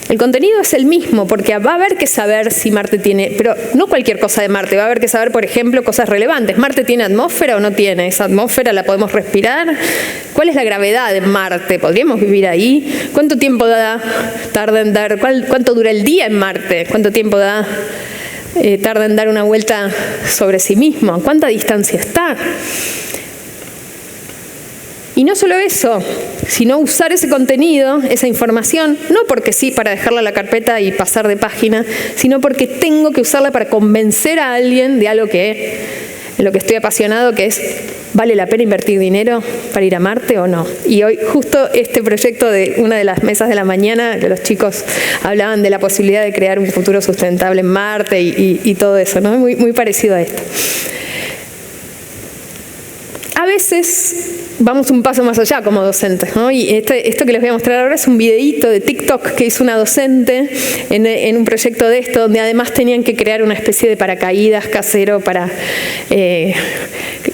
El contenido es el mismo, porque va a haber que saber si Marte tiene, pero no cualquier cosa de Marte, va a haber que saber, por ejemplo, cosas relevantes. ¿Marte tiene atmósfera o no tiene? ¿Esa atmósfera la podemos respirar? ¿Cuál es la gravedad de Marte? ¿Podríamos vivir ahí? ¿Cuánto tiempo tarda en dar? ¿Cuánto dura el día en Marte? ¿Cuánto tiempo tarda en dar una vuelta sobre sí mismo? ¿A cuánta distancia está? Y no solo eso, sino usar ese contenido, esa información, no porque sí, para dejarla en la carpeta y pasar de página, sino porque tengo que usarla para convencer a alguien de algo en lo que estoy apasionado, que es, ¿vale la pena invertir dinero para ir a Marte o no? Y hoy justo este proyecto de una de las mesas de la mañana, que los chicos hablaban de la posibilidad de crear un futuro sustentable en Marte y todo eso, ¿no? Muy, muy parecido a esto. A veces vamos un paso más allá como docentes, ¿no? Y esto que les voy a mostrar ahora es un videíto de TikTok que hizo una docente en un proyecto de esto, donde además tenían que crear una especie de paracaídas casero para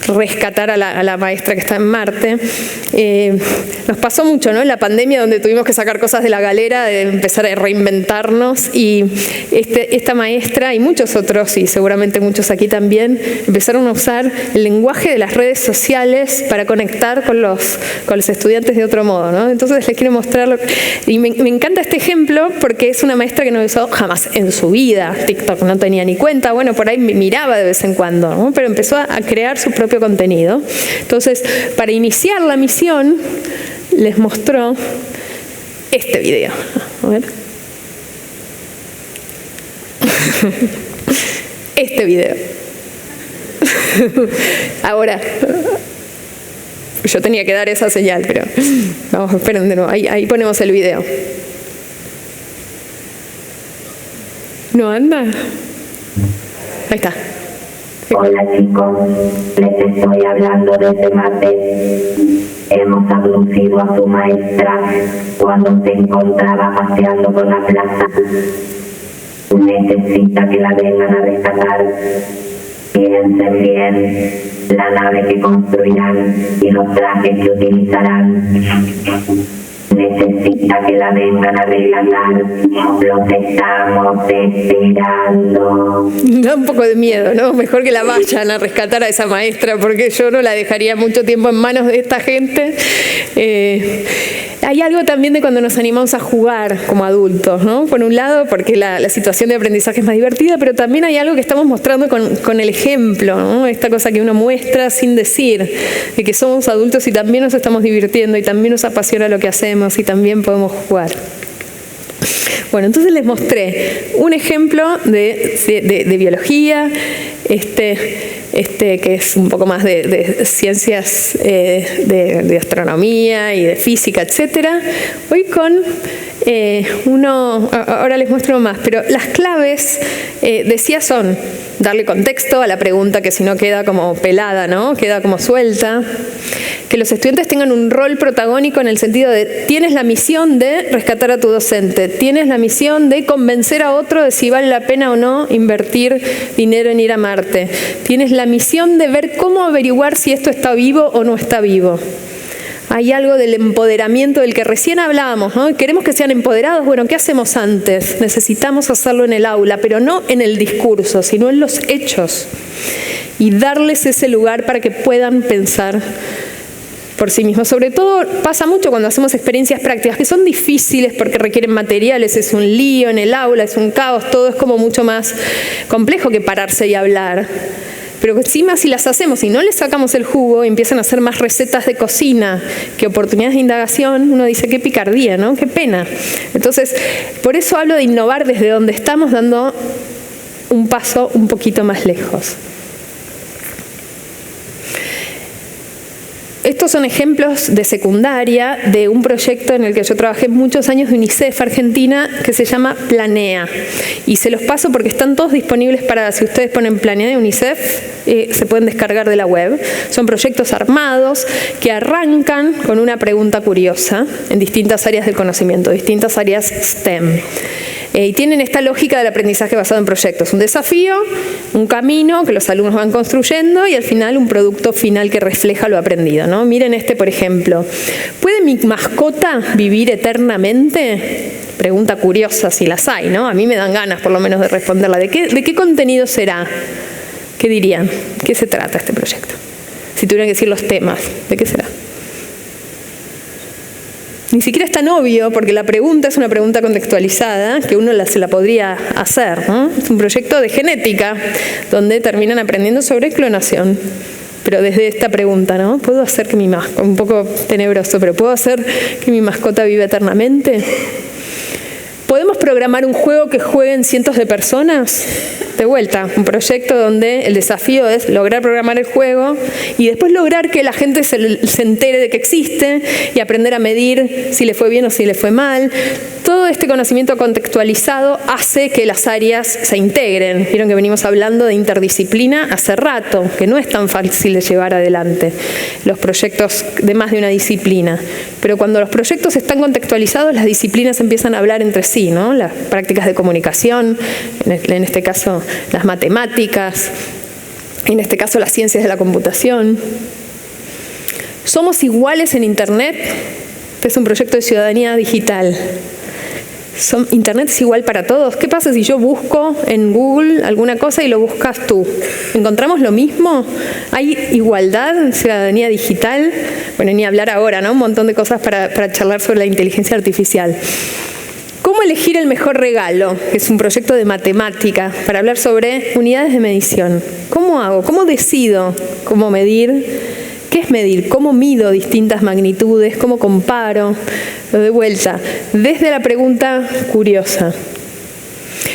rescatar a la maestra que está en Marte. Nos pasó mucho, ¿no? En la pandemia, donde tuvimos que sacar cosas de la galera, de empezar a reinventarnos, y esta maestra y muchos otros, y seguramente muchos aquí también, empezaron a usar el lenguaje de las redes sociales para conectar con los estudiantes de otro modo, ¿no? Entonces les quiero mostrar, y me encanta este ejemplo porque es una maestra que no había usado jamás en su vida TikTok, no tenía ni cuenta, bueno, por ahí miraba de vez en cuando, ¿no? Pero empezó a crear su propio contenido. Entonces, para iniciar la misión, les mostró este video. A ver. Este video. Ahora, yo tenía que dar esa señal, pero vamos, esperen de nuevo. Ahí ponemos el video. ¿No anda? Ahí está. Hola chicos, les estoy hablando desde Marte. Hemos abducido a su maestra cuando se encontraba paseando por la plaza. Necesita que la vengan a rescatar. Piensen bien, la nave que construirán y los trajes que utilizarán. Necesita que la vengan a rescatar. Los estamos esperando. Da un poco de miedo, ¿no? Mejor que la vayan a rescatar a esa maestra, porque yo no la dejaría mucho tiempo en manos de esta gente. Hay algo también de cuando nos animamos a jugar como adultos, ¿no? Por un lado, porque la situación de aprendizaje es más divertida, pero también hay algo que estamos mostrando con el ejemplo, ¿no? Esta cosa que uno muestra sin decir, de que somos adultos y también nos estamos divirtiendo y también nos apasiona lo que hacemos y también podemos jugar. Bueno, entonces les mostré un ejemplo de biología, que es un poco más de ciencias de astronomía y de física, etcétera. Hoy con ahora les muestro más, pero las claves, decía, son darle contexto a la pregunta, que si no queda como pelada, ¿no? Queda como suelta. Que los estudiantes tengan un rol protagónico en el sentido de tienes la misión de rescatar a tu docente, tienes la misión de convencer a otro de si vale la pena o no invertir dinero en ir a Marte, tienes la misión de ver cómo averiguar si esto está vivo o no está vivo. Hay algo del empoderamiento del que recién hablábamos, ¿no? Queremos que sean empoderados. Bueno, ¿qué hacemos antes? Necesitamos hacerlo en el aula, pero no en el discurso, sino en los hechos. Y darles ese lugar para que puedan pensar por sí mismos. Sobre todo pasa mucho cuando hacemos experiencias prácticas, que son difíciles porque requieren materiales, es un lío en el aula, es un caos, todo es como mucho más complejo que pararse y hablar. Pero encima si las hacemos y no les sacamos el jugo, empiezan a hacer más recetas de cocina que oportunidades de indagación, uno dice, qué picardía, ¿no? Qué pena. Entonces, por eso hablo de innovar desde donde estamos, dando un paso un poquito más lejos. Estos son ejemplos de secundaria de un proyecto en el que yo trabajé muchos años de UNICEF Argentina que se llama Planea. Y se los paso porque están todos disponibles para, si ustedes ponen Planea de UNICEF, se pueden descargar de la web. Son proyectos armados que arrancan con una pregunta curiosa en distintas áreas del conocimiento, distintas áreas STEM. Y tienen esta lógica del aprendizaje basado en proyectos. Un desafío, un camino que los alumnos van construyendo y al final un producto final que refleja lo aprendido, ¿no? Miren este, por ejemplo. ¿Puede mi mascota vivir eternamente? Pregunta curiosa si las hay, ¿no? A mí me dan ganas por lo menos de responderla. ¿De qué contenido será? ¿Qué dirían? ¿Qué se trata este proyecto? Si tuvieran que decir los temas, ¿de qué será? Ni siquiera es tan obvio, porque la pregunta es una pregunta contextualizada, que uno se la podría hacer, ¿no? Es un proyecto de genética, donde terminan aprendiendo sobre clonación. Pero desde esta pregunta, ¿no? ¿Puedo hacer que mi mascota, un poco tenebroso, pero ¿puedo hacer que mi mascota viva eternamente? ¿Podemos programar un juego que jueguen cientos de personas? De vuelta, un proyecto donde el desafío es lograr programar el juego y después lograr que la gente se entere de que existe y aprender a medir si le fue bien o si le fue mal. Todo este conocimiento contextualizado hace que las áreas se integren. Vieron que venimos hablando de interdisciplina hace rato, que no es tan fácil de llevar adelante los proyectos de más de una disciplina. Pero cuando los proyectos están contextualizados, las disciplinas empiezan a hablar entre sí, ¿no? Las prácticas de comunicación, en este caso las matemáticas, en este caso las ciencias de la computación. ¿Somos iguales en Internet? Este es un proyecto de ciudadanía digital. ¿Internet es igual para todos? ¿Qué pasa si yo busco en Google alguna cosa y lo buscas tú? ¿Encontramos lo mismo? ¿Hay igualdad en ciudadanía digital? Bueno, ni hablar ahora, ¿no? Un montón de cosas para charlar sobre la inteligencia artificial. ¿Cómo elegir el mejor regalo? Es un proyecto de matemática para hablar sobre unidades de medición. ¿Cómo hago? ¿Cómo decido cómo medir? ¿Qué es medir? ¿Cómo mido distintas magnitudes? ¿Cómo comparo? Lo de vuelta, desde la pregunta curiosa.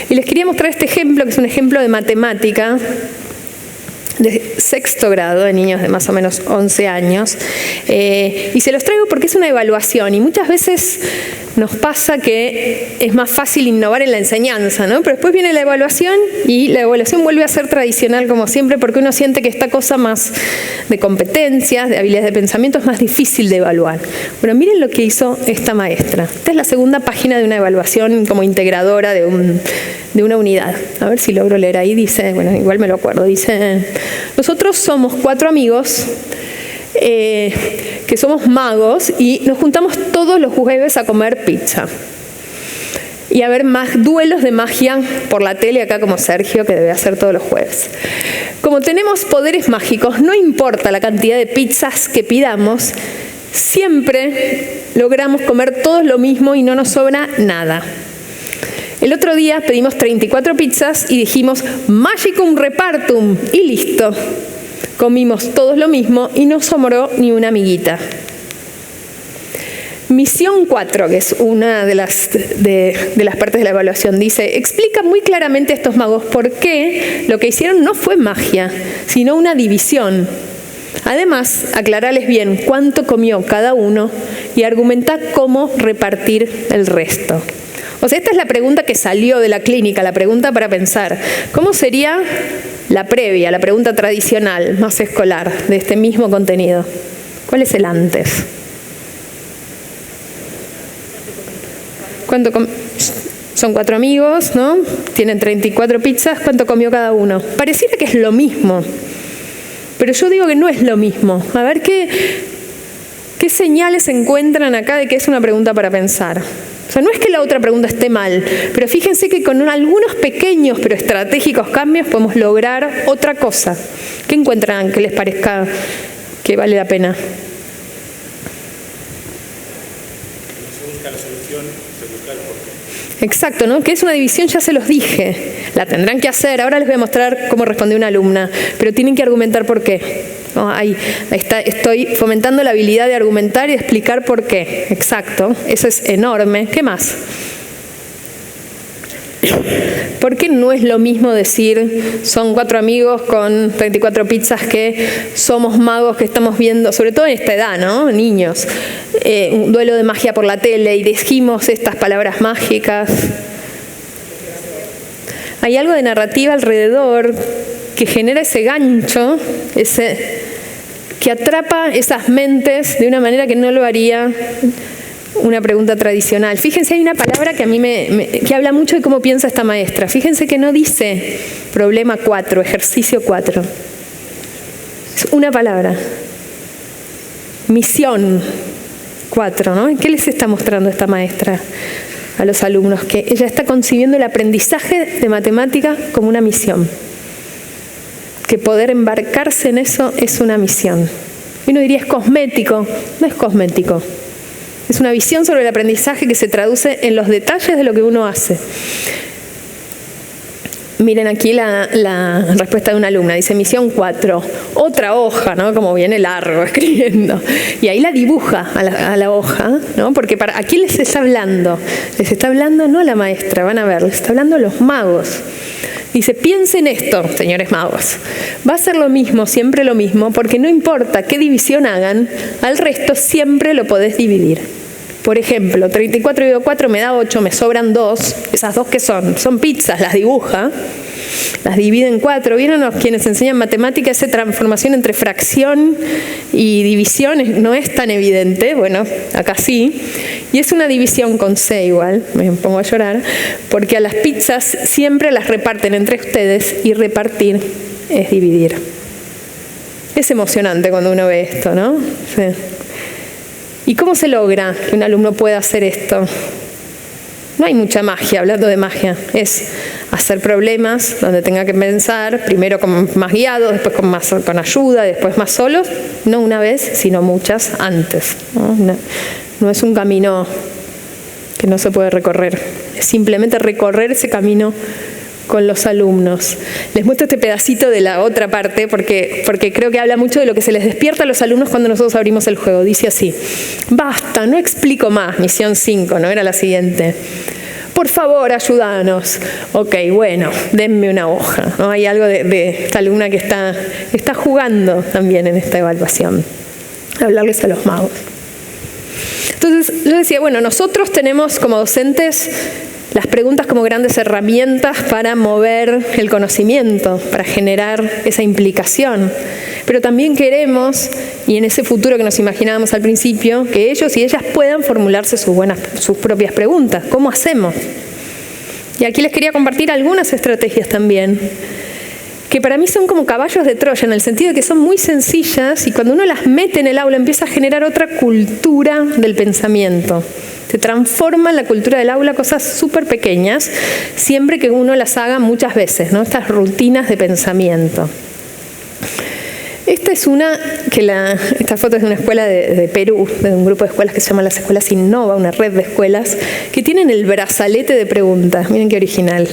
Y les quería mostrar este ejemplo, que es un ejemplo de matemática de sexto grado, de niños de más o menos 11 años. Y se los traigo porque es una evaluación y muchas veces nos pasa que es más fácil innovar en la enseñanza, ¿no? Pero después viene la evaluación y la evaluación vuelve a ser tradicional como siempre porque uno siente que esta cosa más de competencias, de habilidades de pensamiento es más difícil de evaluar. Bueno, miren lo que hizo esta maestra. Esta es la segunda página de una evaluación como integradora de una unidad. A ver si logro leer ahí. Dice, bueno, igual me lo acuerdo, dice: nosotros somos 4 amigos que somos magos y nos juntamos todos los jueves a comer pizza y a ver más duelos de magia por la tele, acá como Sergio, que debe hacer todos los jueves. Como tenemos poderes mágicos, no importa la cantidad de pizzas que pidamos, siempre logramos comer todos lo mismo y no nos sobra nada. El otro día pedimos 34 pizzas y dijimos Magicum Repartum y listo. Comimos todos lo mismo y no sobró ni una amiguita. Misión 4, que es una de las partes de la evaluación, dice: explica muy claramente a estos magos por qué lo que hicieron no fue magia, sino una división. Además, aclarales bien cuánto comió cada uno y argumenta cómo repartir el resto. O sea, esta es la pregunta que salió de la clínica, la pregunta para pensar. ¿Cómo sería la previa, la pregunta tradicional, más escolar, de este mismo contenido? ¿Cuál es el antes? Son 4 amigos, ¿no? Tienen 34 pizzas. ¿Cuánto comió cada uno? Pareciera que es lo mismo, pero yo digo que no es lo mismo. A ver, ¿qué ¿Qué señales se encuentran acá de que es una pregunta para pensar? O sea, no es que la otra pregunta esté mal, pero fíjense que con algunos pequeños pero estratégicos cambios podemos lograr otra cosa. ¿Qué encuentran que les parezca que vale la pena? Exacto, ¿no? Que es una división, ya se los dije. La tendrán que hacer. Ahora les voy a mostrar cómo respondió una alumna, pero tienen que argumentar por qué. ¿No? Ahí está, estoy fomentando la habilidad de argumentar y de explicar por qué. Exacto, eso es enorme. ¿Qué más? ¿Por qué no es lo mismo decir son 4 amigos con 34 pizzas que somos magos que estamos viendo, sobre todo en esta edad, ¿no? Niños, un duelo de magia por la tele y dijimos estas palabras mágicas? Hay algo de narrativa alrededor que genera ese gancho, que atrapa esas mentes de una manera que no lo haría una pregunta tradicional. Fíjense, hay una palabra que a mí que habla mucho de cómo piensa esta maestra. Fíjense que no dice problema 4, ejercicio 4. Es una palabra. Misión 4, ¿no? ¿Qué les está mostrando esta maestra a los alumnos? Que ella está concibiendo el aprendizaje de matemática como una misión. Que poder embarcarse en eso es una misión. Y uno diría es cosmético. No es cosmético. Es una visión sobre el aprendizaje que se traduce en los detalles de lo que uno hace. Miren aquí la respuesta de una alumna. Dice misión 4. Otra hoja, ¿no? Como viene largo escribiendo. Y ahí la dibuja a la hoja, ¿no? Porque ¿a quién les está hablando? Les está hablando no a la maestra, van a ver, les está hablando a los magos. Dice, piensen esto, señores magos. Va a ser lo mismo, siempre lo mismo, porque no importa qué división hagan, al resto siempre lo podés dividir. Por ejemplo, 34 dividido 4 me da 8, me sobran 2. ¿Esas 2 qué son? Son pizzas, las dibuja, las divide en 4. ¿Vieron los quienes enseñan matemática? Esa transformación entre fracción y división no es tan evidente. Bueno, acá sí. Y es una división con C igual, me pongo a llorar, porque a las pizzas siempre las reparten entre ustedes y repartir es dividir. Es emocionante cuando uno ve esto, ¿no? Sí. ¿Y cómo se logra que un alumno pueda hacer esto? No hay mucha magia, hablando de magia. Es hacer problemas donde tenga que pensar, primero con más guiados, después con ayuda, después más solos. No una vez, sino muchas antes, ¿no? No es un camino que no se puede recorrer. Es simplemente recorrer ese camino con los alumnos. Les muestro este pedacito de la otra parte porque creo que habla mucho de lo que se les despierta a los alumnos cuando nosotros abrimos el juego. Dice así: basta, no explico más. Misión 5, ¿no? Era la siguiente. Por favor, ayúdanos. Ok, bueno, denme una hoja, ¿no? Hay algo de esta alumna que está jugando también en esta evaluación. Hablarles a los magos. Entonces, yo decía, bueno, nosotros tenemos como docentes las preguntas como grandes herramientas para mover el conocimiento, para generar esa implicación. Pero también queremos, y en ese futuro que nos imaginábamos al principio, que ellos y ellas puedan formularse sus propias preguntas. ¿Cómo hacemos? Y aquí les quería compartir algunas estrategias también, que para mí son como caballos de Troya, en el sentido de que son muy sencillas y cuando uno las mete en el aula empieza a generar otra cultura del pensamiento. Se transforma en la cultura del aula cosas súper pequeñas, siempre que uno las haga muchas veces, ¿no? Estas rutinas de pensamiento. Esta es esta foto es de una escuela de Perú, de un grupo de escuelas que se llama las Escuelas Innova, una red de escuelas que tienen el brazalete de preguntas. Miren qué original.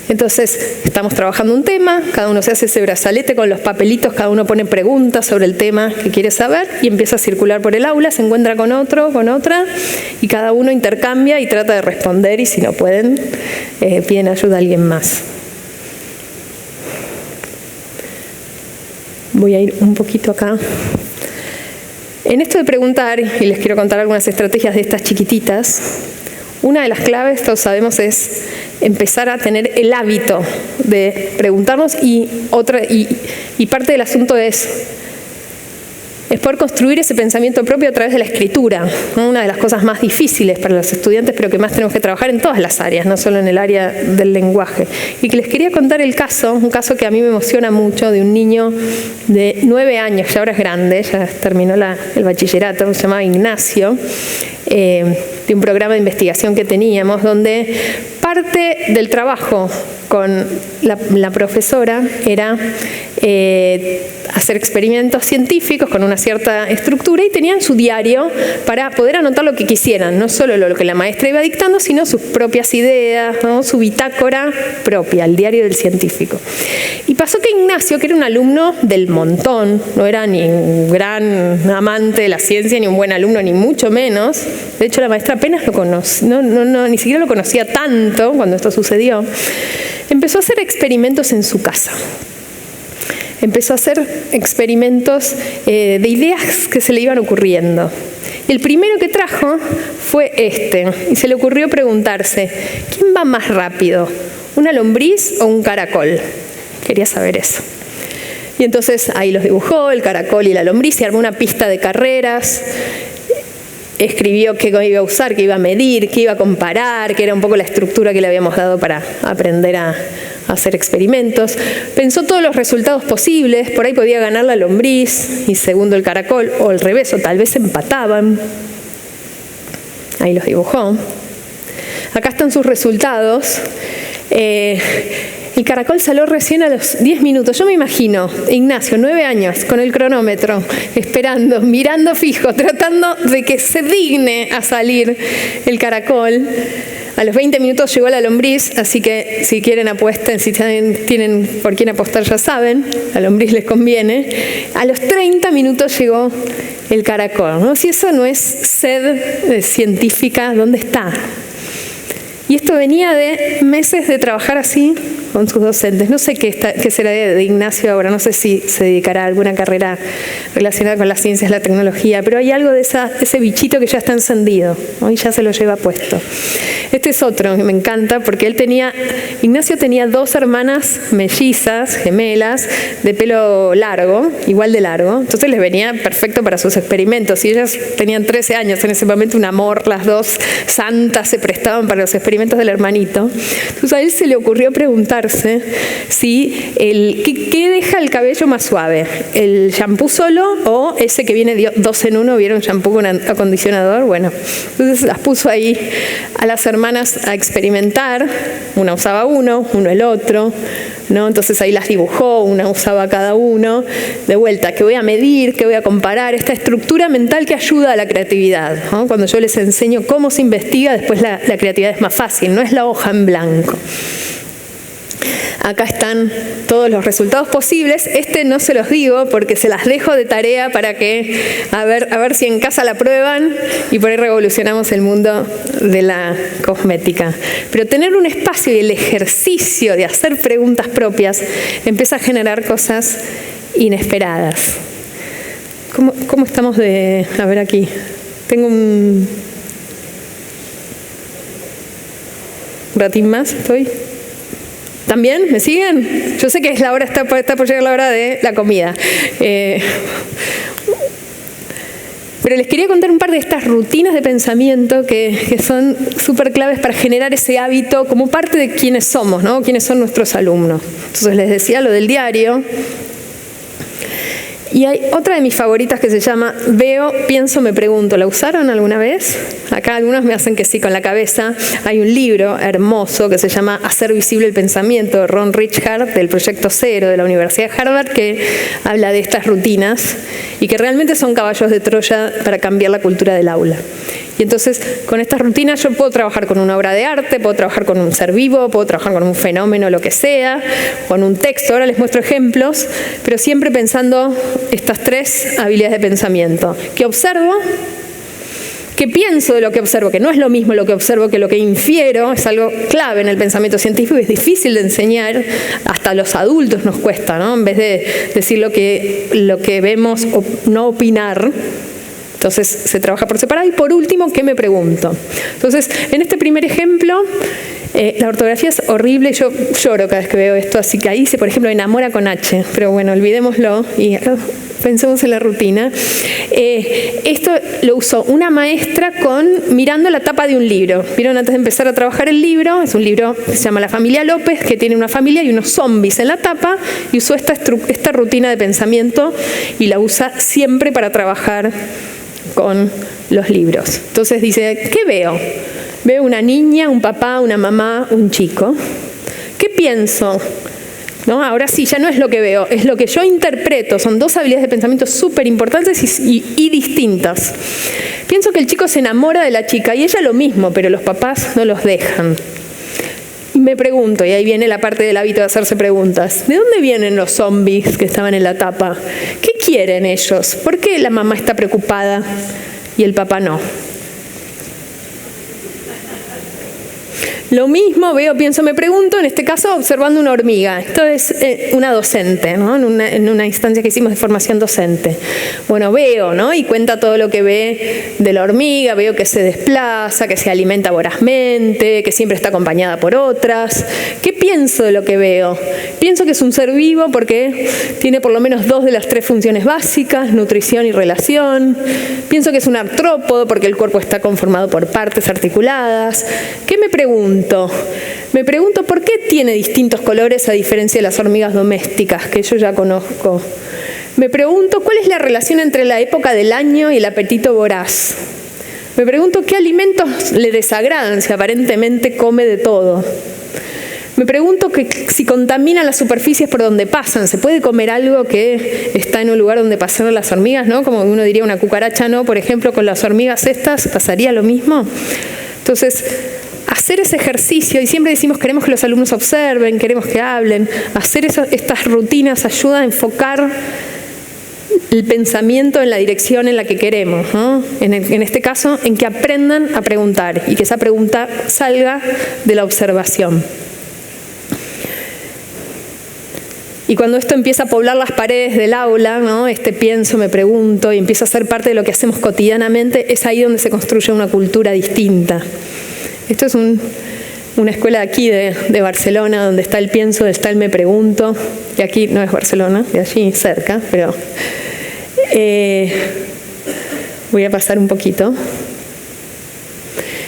Entonces, estamos trabajando un tema, cada uno se hace ese brazalete con los papelitos, cada uno pone preguntas sobre el tema que quiere saber y empieza a circular por el aula, se encuentra con otro, con otra, y cada uno intercambia y trata de responder y si no pueden, piden ayuda a alguien más. Voy a ir un poquito acá. En esto de preguntar, y les quiero contar algunas estrategias de estas chiquititas, una de las claves, todos sabemos, es empezar a tener el hábito de preguntarnos y parte del asunto es es poder construir ese pensamiento propio a través de la escritura, ¿no? Una de las cosas más difíciles para los estudiantes, pero que más tenemos que trabajar en todas las áreas, no solo en el área del lenguaje. Y que les quería contar un caso que a mí me emociona mucho, de un niño de 9 años, que ahora es grande, ya terminó el bachillerato, se llamaba Ignacio, de un programa de investigación que teníamos, donde parte del trabajo con la profesora era hacer experimentos científicos con una cierta estructura, y tenían su diario para poder anotar lo que quisieran, no solo lo que la maestra iba dictando, sino sus propias ideas, ¿no? Su bitácora propia, el diario del científico. Y pasó que Ignacio, que era un alumno del montón, no era ni un gran amante de la ciencia, ni un buen alumno, ni mucho menos, de hecho la maestra apenas lo conocía, ni siquiera lo conocía tanto cuando esto sucedió, empezó a hacer experimentos en su casa. Empezó a hacer experimentos de ideas que se le iban ocurriendo. Y el primero que trajo fue y se le ocurrió preguntarse, ¿quién va más rápido? ¿Una lombriz o un caracol? Quería saber eso. Y entonces ahí los dibujó, el caracol y la lombriz, y armó una pista de carreras. Escribió qué iba a usar, qué iba a medir, qué iba a comparar, que era un poco la estructura que le habíamos dado para aprender a hacer experimentos. Pensó todos los resultados posibles, por ahí podía ganar la lombriz y segundo el caracol, o al revés, o tal vez empataban. Ahí los dibujó. Acá están sus resultados. El caracol salió recién a los 10 minutos. Yo me imagino, Ignacio, 9 años, con el cronómetro, esperando, mirando fijo, tratando de que se digne a salir el caracol. A los 20 minutos llegó la lombriz, así que si quieren apuesten, si tienen por quién apostar ya saben, la lombriz les conviene. A los 30 minutos llegó el caracol, ¿no? Si eso no es sed científica, ¿dónde está? Y esto venía de meses de trabajar así con sus docentes. No sé qué será de Ignacio ahora, no sé si se dedicará a alguna carrera relacionada con las ciencias, la tecnología, pero hay algo de ese bichito que ya está encendido, ¿no? Y ya se lo lleva puesto. Este es otro que me encanta porque Ignacio tenía 2 hermanas mellizas, gemelas, de pelo largo, igual de largo, entonces les venía perfecto para sus experimentos. Y ellas tenían 13 años en ese momento, un amor, las 2 santas se prestaban para los experimentos del hermanito. Entonces a él se le ocurrió preguntarse si ¿qué deja el cabello más suave? ¿El shampoo solo o ese que viene 2 en 1? ¿Vieron shampoo con acondicionador? Bueno, entonces las puso ahí a las hermanas a experimentar. Una usaba uno el otro, ¿no? Entonces ahí las dibujó, una usaba cada uno. De vuelta, que voy a medir, que voy a comparar, esta estructura mental que ayuda a la creatividad, ¿no? Cuando yo les enseño cómo se investiga, después la creatividad es más fácil, no es la hoja en blanco. Acá están todos los resultados posibles. No se los digo porque se las dejo de tarea para que, a ver si en casa la prueban y por ahí revolucionamos el mundo de la cosmética. Pero tener un espacio y el ejercicio de hacer preguntas propias empieza a generar cosas inesperadas. ¿Cómo estamos de...? A ver aquí. Tengo un ratín más, ¿estoy? ¿También? ¿Me siguen? Yo sé que está por llegar la hora de la comida. Pero les quería contar un par de estas rutinas de pensamiento que son súper claves para generar ese hábito como parte de quiénes somos, ¿no? Quiénes son nuestros alumnos. Entonces les decía lo del diario. Y hay otra de mis favoritas que se llama Veo, pienso, me pregunto. ¿La usaron alguna vez? Acá algunos me hacen que sí con la cabeza. Hay un libro hermoso que se llama Hacer visible el pensamiento, de Ron Richard, del Proyecto Cero de la Universidad de Harvard, que habla de estas rutinas y que realmente son caballos de Troya para cambiar la cultura del aula. Y entonces, con estas rutinas yo puedo trabajar con una obra de arte, puedo trabajar con un ser vivo, puedo trabajar con un fenómeno, lo que sea, con un texto. Ahora les muestro ejemplos, pero siempre pensando estas 3 habilidades de pensamiento. ¿Qué observo? ¿Qué pienso de lo que observo? Que no es lo mismo lo que observo que lo que infiero. Es algo clave en el pensamiento científico y es difícil de enseñar. Hasta a los adultos nos cuesta, ¿no? En vez de decir lo que vemos, o no opinar. Entonces se trabaja por separado. Y por último, ¿qué me pregunto? Entonces, en este primer ejemplo, la ortografía es horrible y yo lloro cada vez que veo esto. Así que ahí dice, por ejemplo, enamora con H. Pero bueno, olvidémoslo y pensemos en la rutina. Esto lo usó una maestra mirando la tapa de un libro. Vieron, antes de empezar a trabajar el libro, es un libro que se llama La familia López, que tiene una familia y unos zombies en la tapa, y usó esta rutina de pensamiento y la usa siempre para trabajar con los libros. Entonces dice, ¿qué veo? Veo una niña, un papá, una mamá, un chico. ¿Qué pienso? ¿No? Ahora sí, ya no es lo que veo, es lo que yo interpreto. Son dos habilidades de pensamiento súper importantes y distintas. Pienso que el chico se enamora de la chica y ella lo mismo, pero los papás no los dejan. Y me pregunto, y ahí viene la parte del hábito de hacerse preguntas, ¿de dónde vienen los zombies que estaban en la tapa? ¿Qué quieren ellos? ¿Por qué la mamá está preocupada y el papá no? Lo mismo veo, pienso, me pregunto, en este caso observando una hormiga. Esto es una docente, ¿no? en una instancia que hicimos de formación docente. Bueno, veo, ¿no? Y cuenta todo lo que ve de la hormiga, veo que se desplaza, que se alimenta vorazmente, que siempre está acompañada por otras. ¿Qué pienso de lo que veo? Pienso que es un ser vivo porque tiene por lo menos 2 de las 3 funciones básicas, nutrición y relación. Pienso que es un artrópodo porque el cuerpo está conformado por partes articuladas. ¿Qué me pregunto? Me pregunto por qué tiene distintos colores a diferencia de las hormigas domésticas, que yo ya conozco. Me pregunto cuál es la relación entre la época del año y el apetito voraz. Me pregunto qué alimentos le desagradan si aparentemente come de todo. Me pregunto que si contaminan las superficies por donde pasan, ¿se puede comer algo que está en un lugar donde pasan las hormigas, ¿no? Como uno diría una cucaracha, ¿no? Por ejemplo, con las hormigas estas, ¿pasaría lo mismo? Entonces, hacer ese ejercicio, y siempre decimos queremos que los alumnos observen, queremos que hablen, hacer estas rutinas ayuda a enfocar el pensamiento en la dirección en la que queremos, ¿no? En este caso, en que aprendan a preguntar y que esa pregunta salga de la observación. Y cuando esto empieza a poblar las paredes del aula, ¿no? Pienso, me pregunto, y empieza a ser parte de lo que hacemos cotidianamente, es ahí donde se construye una cultura distinta. Esto es una escuela de aquí, de Barcelona, donde está el pienso, donde está el me pregunto. Y aquí no es Barcelona, de allí cerca, pero voy a pasar un poquito.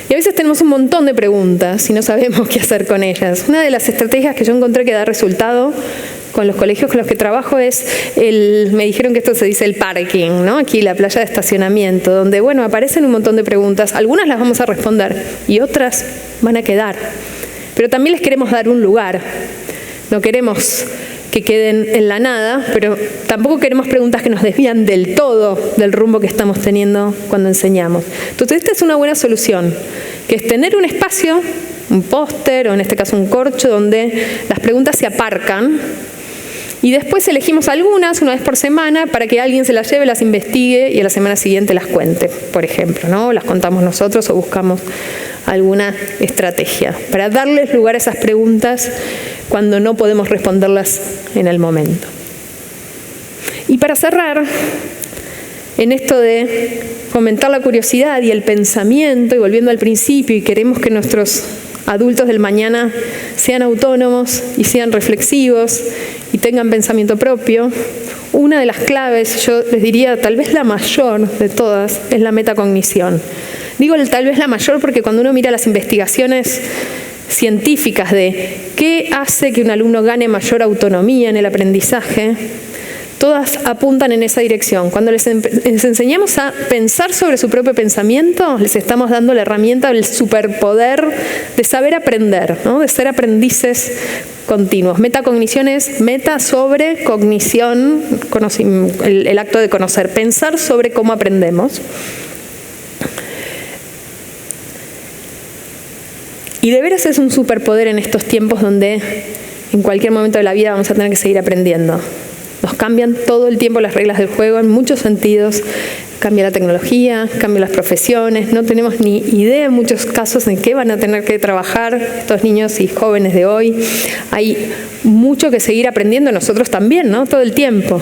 Y a veces tenemos un montón de preguntas y no sabemos qué hacer con ellas. Una de las estrategias que yo encontré que da resultado con los colegios con los que trabajo es me dijeron que esto se dice el parking, ¿no? Aquí la playa de estacionamiento, donde, bueno, aparecen un montón de preguntas. Algunas las vamos a responder y otras van a quedar. Pero también les queremos dar un lugar. No queremos que queden en la nada, pero tampoco queremos preguntas que nos desvían del todo del rumbo que estamos teniendo cuando enseñamos. Entonces, esta es una buena solución, que es tener un espacio, un póster o en este caso un corcho, donde las preguntas se aparcan y después elegimos algunas una vez por semana para que alguien se las lleve, las investigue y a la semana siguiente las cuente, por ejemplo, ¿no? Las contamos nosotros o buscamos alguna estrategia para darles lugar a esas preguntas cuando no podemos responderlas en el momento. Y para cerrar, en esto de fomentar la curiosidad y el pensamiento, y volviendo al principio, y queremos que nuestros adultos del mañana sean autónomos y sean reflexivos y tengan pensamiento propio, una de las claves, yo les diría tal vez la mayor de todas, es la metacognición. Digo tal vez la mayor porque cuando uno mira las investigaciones científicas de qué hace que un alumno gane mayor autonomía en el aprendizaje, todas apuntan en esa dirección. Cuando les enseñamos a pensar sobre su propio pensamiento, les estamos dando la herramienta del superpoder de saber aprender, ¿no? De ser aprendices continuos. Metacognición es meta sobre cognición, el acto de conocer, pensar sobre cómo aprendemos. Y de veras es un superpoder en estos tiempos donde en cualquier momento de la vida vamos a tener que seguir aprendiendo. Nos cambian todo el tiempo las reglas del juego en muchos sentidos. Cambia la tecnología, cambian las profesiones. No tenemos ni idea en muchos casos en qué van a tener que trabajar estos niños y jóvenes de hoy. Hay mucho que seguir aprendiendo nosotros también, ¿no? Todo el tiempo.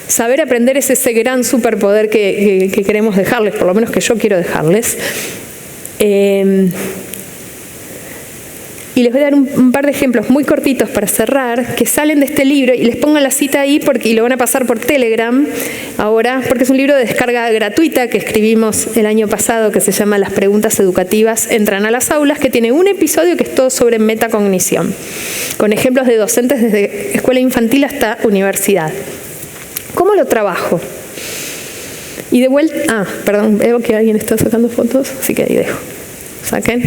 Saber aprender es ese gran superpoder que queremos dejarles, por lo menos que yo quiero dejarles. Y les voy a dar un par de ejemplos muy cortitos para cerrar, que salen de este libro, y les pongo la cita ahí y lo van a pasar por Telegram ahora, porque es un libro de descarga gratuita que escribimos el año pasado, que se llama Las preguntas educativas entran a las aulas, que tiene un episodio que es todo sobre metacognición, con ejemplos de docentes desde escuela infantil hasta universidad. ¿Cómo lo trabajo? Y de vuelta, perdón, veo que alguien está sacando fotos, así que ahí dejo. Saquen.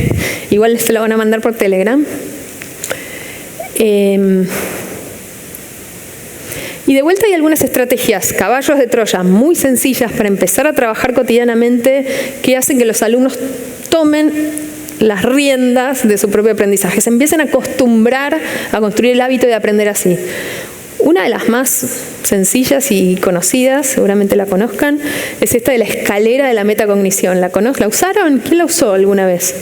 Igual se lo van a mandar por Telegram. Y de vuelta hay algunas estrategias, caballos de Troya, muy sencillas para empezar a trabajar cotidianamente, que hacen que los alumnos tomen las riendas de su propio aprendizaje, se empiecen a acostumbrar a construir el hábito de aprender así. Una de las más sencillas y conocidas, seguramente la conozcan, es esta de la escalera de la metacognición. ¿La usaron? ¿Quién la usó alguna vez?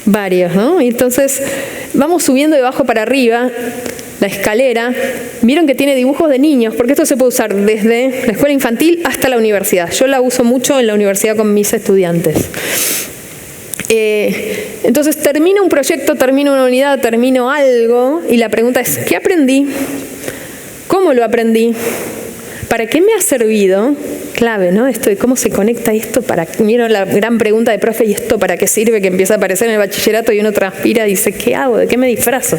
Varios, ¿no? Y entonces vamos subiendo de abajo para arriba la escalera. Vieron que tiene dibujos de niños, porque esto se puede usar desde la escuela infantil hasta la universidad. Yo la uso mucho en la universidad con mis estudiantes. Entonces termino un proyecto, termino una unidad, termino algo, y la pregunta es, ¿qué aprendí? ¿Cómo lo aprendí? ¿Para qué me ha servido? Clave, ¿no? Esto de cómo se conecta esto para... Vieron la gran pregunta de profe, ¿y esto para qué sirve? Que empieza a aparecer en el bachillerato y uno transpira y dice, ¿qué hago? ¿De qué me disfrazo?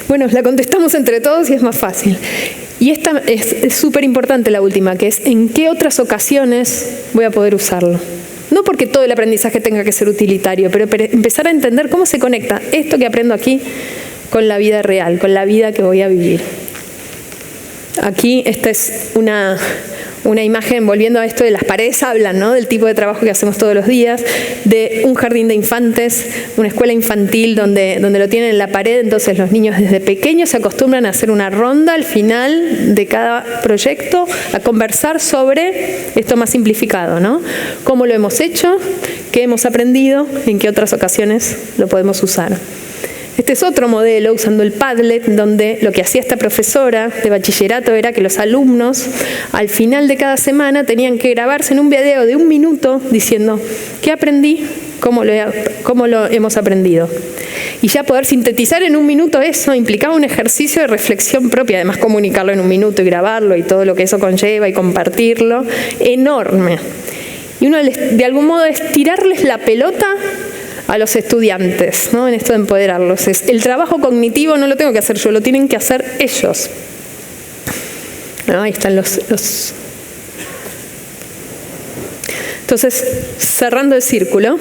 Bueno, la contestamos entre todos y es más fácil. Y esta es súper importante, la última, que es ¿en qué otras ocasiones voy a poder usarlo? No porque todo el aprendizaje tenga que ser utilitario, pero empezar a entender cómo se conecta esto que aprendo aquí con la vida real, con la vida que voy a vivir. Aquí esta es una imagen, volviendo a esto de las paredes hablan, ¿no? Del tipo de trabajo que hacemos todos los días, de un jardín de infantes, una escuela infantil donde lo tienen en la pared. Entonces los niños desde pequeños se acostumbran a hacer una ronda al final de cada proyecto, a conversar sobre esto más simplificado, ¿no? Cómo lo hemos hecho, qué hemos aprendido, en qué otras ocasiones lo podemos usar. Este es otro modelo usando el Padlet, donde lo que hacía esta profesora de bachillerato era que los alumnos al final de cada semana tenían que grabarse en un video de 1 minuto diciendo ¿qué aprendí? ¿Cómo lo hemos aprendido? Y ya poder sintetizar en 1 minuto eso implicaba un ejercicio de reflexión propia, además comunicarlo en 1 minuto y grabarlo y todo lo que eso conlleva y compartirlo, enorme. Y uno de algún modo es tirarles la pelota a los estudiantes, ¿no? En esto de empoderarlos. El trabajo cognitivo no lo tengo que hacer yo, lo tienen que hacer ellos. ¿No? Ahí están los... Entonces, cerrando el círculo,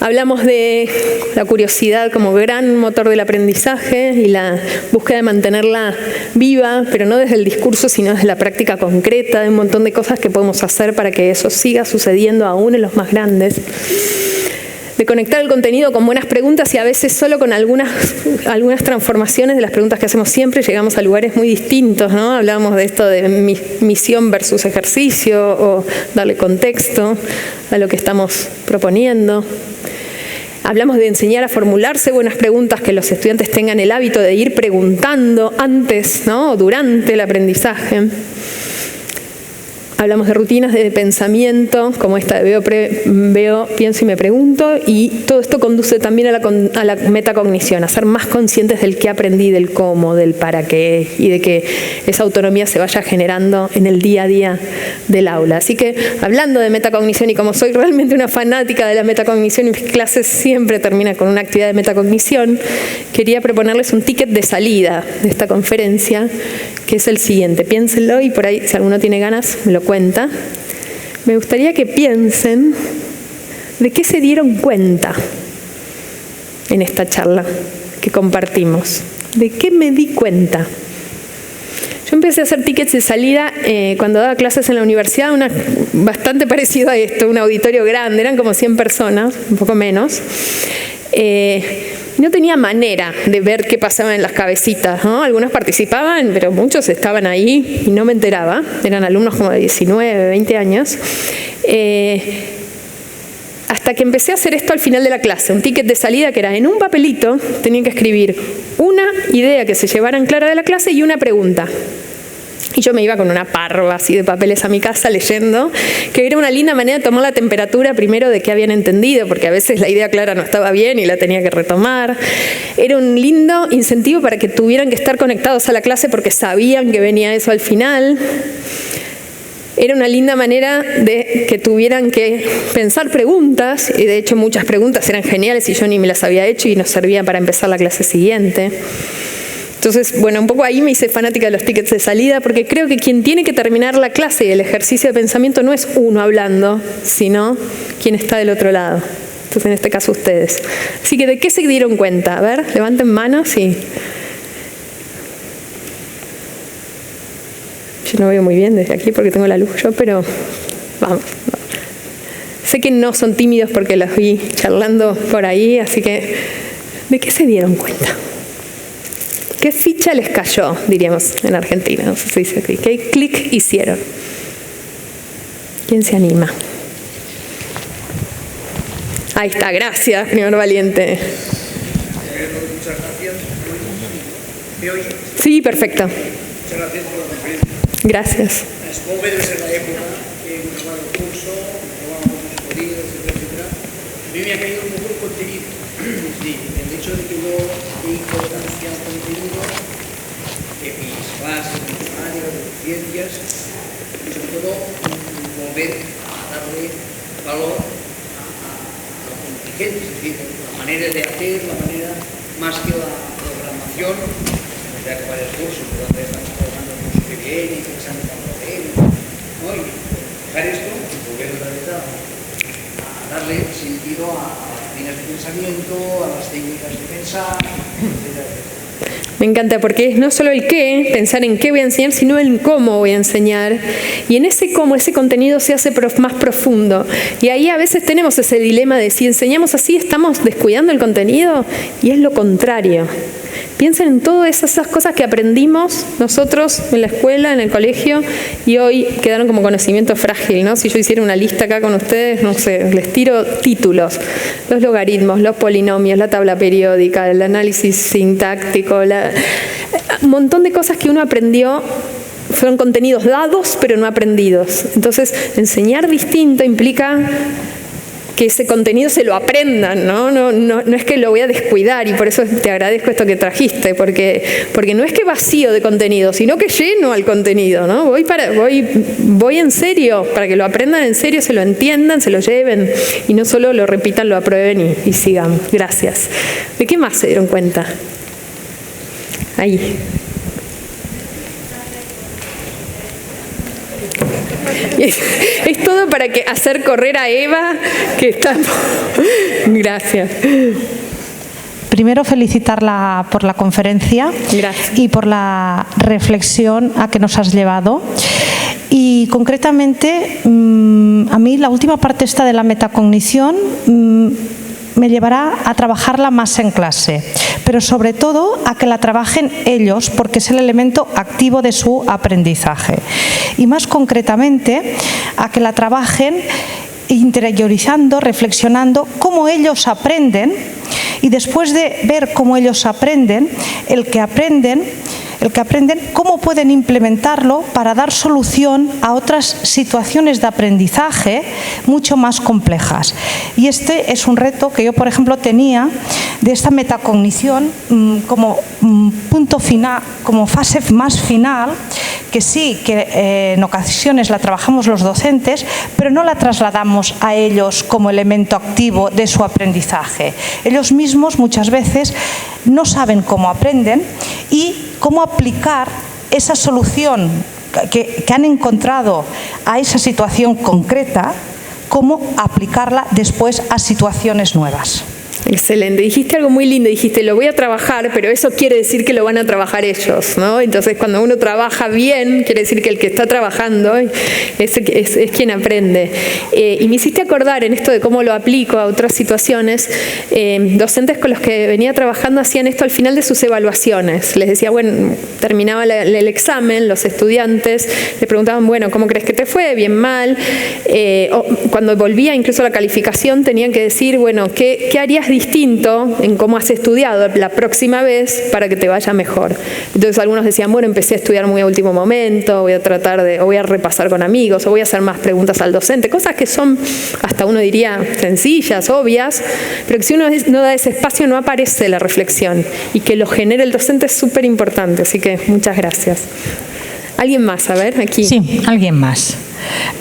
hablamos de la curiosidad como gran motor del aprendizaje y la búsqueda de mantenerla viva, pero no desde el discurso, sino desde la práctica concreta, de un montón de cosas que podemos hacer para que eso siga sucediendo aún en los más grandes. De conectar el contenido con buenas preguntas y a veces solo con algunas transformaciones de las preguntas que hacemos siempre llegamos a lugares muy distintos, ¿no? Hablábamos de esto de misión versus ejercicio o darle contexto a lo que estamos proponiendo. Hablamos de enseñar a formularse buenas preguntas, que los estudiantes tengan el hábito de ir preguntando antes, ¿no? O durante el aprendizaje. Hablamos de rutinas de pensamiento, como esta de veo, pienso y me pregunto, y todo esto conduce también a la metacognición, a ser más conscientes del qué aprendí, del cómo, del para qué, y de que esa autonomía se vaya generando en el día a día del aula. Así que, hablando de metacognición, y como soy realmente una fanática de la metacognición, y mis clases siempre terminan con una actividad de metacognición, quería proponerles un ticket de salida de esta conferencia, que es el siguiente. Piénsenlo y por ahí, si alguno tiene ganas, me lo cuenta. Me gustaría que piensen de qué se dieron cuenta en esta charla que compartimos. ¿De qué me di cuenta? Yo empecé a hacer tickets de salida cuando daba clases en la universidad, bastante parecido a esto, un auditorio grande, eran como 100 personas, un poco menos. No tenía manera de ver qué pasaba en las cabecitas, ¿no? Algunos participaban, pero muchos estaban ahí y no me enteraba. Eran alumnos como de 19, 20 años. Hasta que empecé a hacer esto al final de la clase, un ticket de salida que era en un papelito, tenían que escribir una idea que se llevaran clara de la clase y una pregunta. Y yo me iba con una parva así de papeles a mi casa leyendo, que era una linda manera de tomar la temperatura primero de qué habían entendido, porque a veces la idea clara no estaba bien y la tenía que retomar. Era un lindo incentivo para que tuvieran que estar conectados a la clase porque sabían que venía eso al final. Era una linda manera de que tuvieran que pensar preguntas, y de hecho muchas preguntas eran geniales y yo ni me las había hecho y nos servían para empezar la clase siguiente. Entonces, bueno, un poco ahí me hice fanática de los tickets de salida, porque creo que quien tiene que terminar la clase y el ejercicio de pensamiento no es uno hablando, sino quien está del otro lado. Entonces, en este caso, ustedes. Así que, ¿de qué se dieron cuenta? A ver, levanten manos y... Yo no veo muy bien desde aquí porque tengo la luz yo, pero vamos. Sé que no son tímidos porque los vi charlando por ahí, así que, ¿de qué se dieron cuenta? ¿Qué ficha les cayó, diríamos en Argentina? No sé si dice aquí. ¿Qué clic hicieron? ¿Quién se anima? Ahí está, gracias, señor Valiente. Muchas gracias. ¿Me oye? Sí, perfecto. Muchas gracias por la conferencia. Gracias. Supongo que debe ser la época que hemos acabado el curso, probamos los podidos, etcétera. A mí me ha caído un poco el contenido. Sí, el hecho de que yo dé importancia al contenido de mis clases, de mis áreas, de mis ciencias, y sobre todo volver a darle valor a lo contingente, es decir, la manera de hacer, la manera más que la programación, de acabar el curso, pero donde estamos trabajando el curso que viene, pensando cuando lo viene, ¿no? Y dejar esto y volver otra vez a darle sentido a las líneas de pensamiento, a las técnicas de pensar, etc. Me encanta porque es no solo el qué, pensar en qué voy a enseñar, sino en cómo voy a enseñar. Y en ese cómo, ese contenido se hace más profundo. Y ahí a veces tenemos ese dilema de si enseñamos así, ¿estamos descuidando el contenido? Y es lo contrario. Piensen en todas esas cosas que aprendimos nosotros en la escuela, en el colegio, y hoy quedaron como conocimiento frágil, ¿no? Si yo hiciera una lista acá con ustedes, no sé, les tiro títulos. Los logaritmos, los polinomios, la tabla periódica, el análisis sintáctico, un montón de cosas que uno aprendió. Fueron contenidos dados, pero no aprendidos. Entonces, enseñar distinto implica que ese contenido se lo aprendan, ¿no? No es que lo voy a descuidar, y por eso te agradezco esto que trajiste, porque no es que vacío de contenido, sino que lleno al contenido, ¿no? Voy en serio, para que lo aprendan en serio, se lo entiendan, se lo lleven, y no solo lo repitan, lo aprueben y sigan. Gracias. ¿De qué más se dieron cuenta? Ahí. Es todo para hacer correr a Eva, que estamos... Gracias. Primero, felicitarla por la conferencia. Gracias. Y por la reflexión a que nos has llevado. Y concretamente, a mí la última parte esta de la metacognición me llevará a trabajarla más en clase, pero sobre todo a que la trabajen ellos, porque es el elemento activo de su aprendizaje. Y más concretamente, a que la trabajen interiorizando, reflexionando cómo ellos aprenden, y después de ver cómo ellos aprenden, el que aprenden, cómo pueden implementarlo para dar solución a otras situaciones de aprendizaje mucho más complejas. Y este es un reto que yo, por ejemplo, tenía de esta metacognición como punto final, como fase más final, que sí, que en ocasiones la trabajamos los docentes, pero no la trasladamos a ellos como elemento activo de su aprendizaje. Ellos mismos muchas veces no saben cómo aprenden y cómo aplicar esa solución que han encontrado a esa situación concreta, cómo aplicarla después a situaciones nuevas. Excelente. Dijiste algo muy lindo, dijiste, lo voy a trabajar, pero eso quiere decir que lo van a trabajar ellos, ¿no? Entonces, cuando uno trabaja bien, quiere decir que el que está trabajando es quien aprende. Y me hiciste acordar en esto de cómo lo aplico a otras situaciones. Docentes con los que venía trabajando hacían esto al final de sus evaluaciones. Les decía, bueno, terminaba el examen, los estudiantes les preguntaban, bueno, ¿cómo crees que te fue? ¿Bien, mal? O cuando volvía incluso la calificación, tenían que decir, bueno, ¿qué harías distinto en cómo has estudiado la próxima vez para que te vaya mejor. Entonces algunos decían, bueno, empecé a estudiar muy a último momento, voy a repasar con amigos, o voy a hacer más preguntas al docente, cosas que son, hasta uno diría, sencillas, obvias, pero que si uno no da ese espacio no aparece la reflexión, y que lo genere el docente es súper importante, así que muchas gracias. ¿Alguien más? A ver, aquí. Sí, alguien más.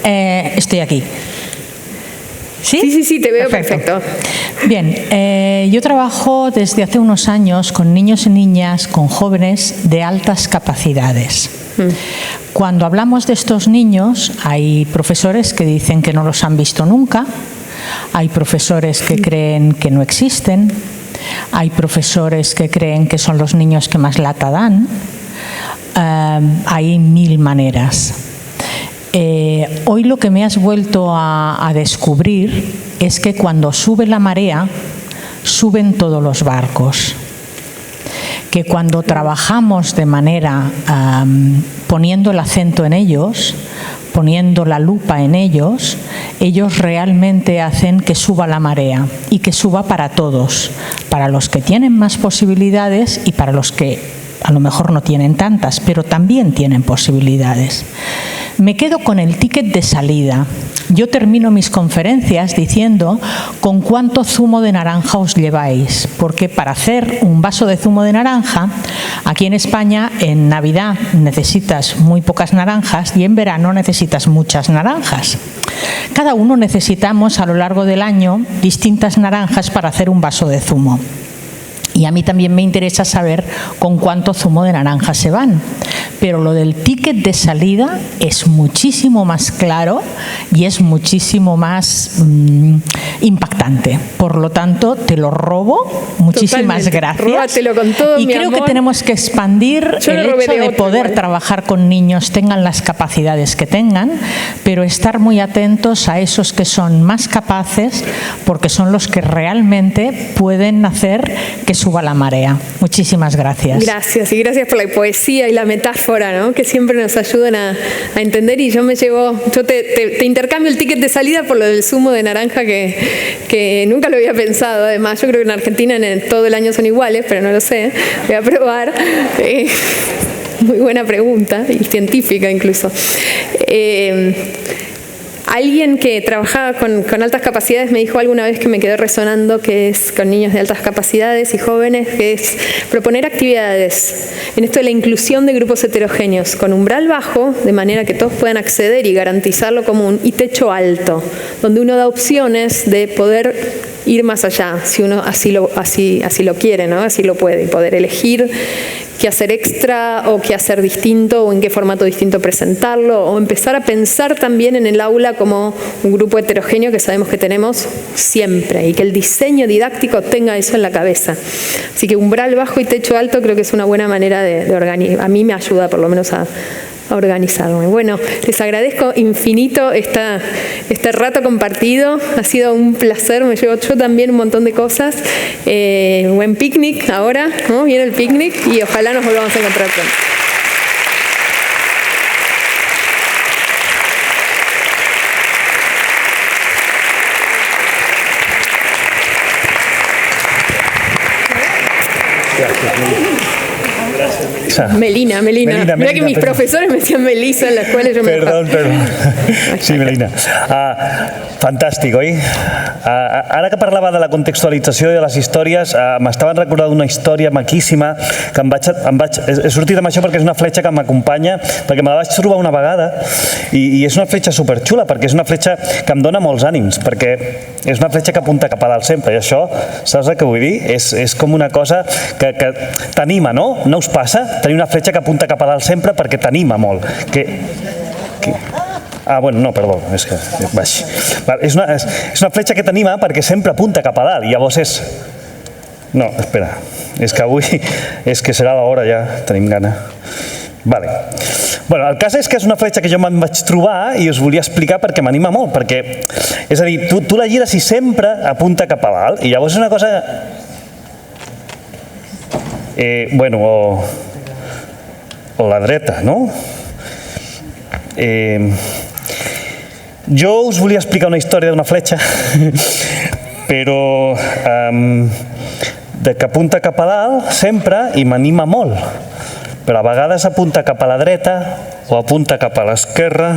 Estoy aquí. ¿Sí? Sí, te veo perfecto. Bien, yo trabajo desde hace unos años con niños y niñas, con jóvenes de altas capacidades. Cuando hablamos de estos niños, hay profesores que dicen que no los han visto nunca, hay profesores que creen que no existen, hay profesores que creen que son los niños que más lata dan. Hay mil maneras. Hoy lo que me has vuelto a descubrir es que cuando sube la marea, suben todos los barcos. Que cuando trabajamos de manera poniendo el acento en ellos, poniendo la lupa en ellos, ellos realmente hacen que suba la marea y que suba para todos, para los que tienen más posibilidades y para los que a lo mejor no tienen tantas, pero también tienen posibilidades. Me quedo con el ticket de salida. Yo termino mis conferencias diciendo con cuánto zumo de naranja os lleváis, porque para hacer un vaso de zumo de naranja, aquí en España en Navidad necesitas muy pocas naranjas y en verano necesitas muchas naranjas. Cada uno necesitamos a lo largo del año distintas naranjas para hacer un vaso de zumo. Y a mí también me interesa saber con cuánto zumo de naranja se van. Pero lo del ticket de salida es muchísimo más claro y es muchísimo más impactante. Por lo tanto, te lo robo. Muchísimas gracias. Róbatelo con todo, y creo que tenemos que expandir el hecho de poder trabajar con niños, tengan las capacidades que tengan, pero estar muy atentos a esos que son más capaces, porque son los que realmente pueden hacer que suba la marea. Muchísimas gracias. Gracias, y gracias por la poesía y la metáfora, ¿no? Que siempre nos ayudan a entender. Y yo te intercambio el ticket de salida por lo del zumo de naranja que nunca lo había pensado. Además, yo creo que en Argentina todo el año son iguales, pero no lo sé. Voy a probar. Muy buena pregunta, y científica incluso. Alguien que trabajaba con altas capacidades me dijo alguna vez que me quedó resonando, que es con niños de altas capacidades y jóvenes, que es proponer actividades en esto de la inclusión de grupos heterogéneos, con umbral bajo, de manera que todos puedan acceder y garantizar lo común, y techo alto, donde uno da opciones de poder ir más allá, si uno así lo quiere, ¿no? Así lo puede, y poder elegir qué hacer extra o qué hacer distinto o en qué formato distinto presentarlo, o empezar a pensar también en el aula como un grupo heterogéneo que sabemos que tenemos siempre, y que el diseño didáctico tenga eso en la cabeza. Así que umbral bajo y techo alto creo que es una buena manera de organizar. A mí me ayuda por lo menos a organizarme. Bueno, les agradezco infinito este rato compartido. Ha sido un placer, me llevo yo también un montón de cosas. Buen picnic ahora, ¿no? Viene el picnic y ojalá nos volvamos a encontrar pronto. Melina. Mira que mis profesores me decían Melissa en la escuela y yo me Perdón. Sí, Melina. Fantàstic, oi? Ara que parlava de la contextualització i de les històries, m'estaven recordant una història maquíssima que he sortit amb això perquè és una fletxa que m'acompanya, perquè me la vaig trobar una vegada i és una fletxa superxula, perquè és una fletxa que em dona molts ànims, perquè és una fletxa que apunta cap a dalt sempre, i això, saps el que vull dir? És com una cosa que t'anima, no? No us passa? Tenir una fletxa que apunta cap a dalt sempre perquè t'anima molt. Bueno, no, perdó, és que baix. És una fletxa que t'anima perquè sempre apunta cap a dalt, i llavors és... No, espera, és que avui és que serà l'hora ja, tenim gana. Vale. Bueno, el cas és que és una fletxa que jo me'n vaig trobar i us volia explicar perquè m'anima molt, perquè, és a dir, tu la gires i sempre apunta cap a dalt, i llavors és una cosa... o la dreta, no? Jo us volia explicar una història d'una fletxa, però de que apunta cap a dalt sempre i m'anima molt, però a vegades apunta cap a la dreta o apunta cap a l'esquerra.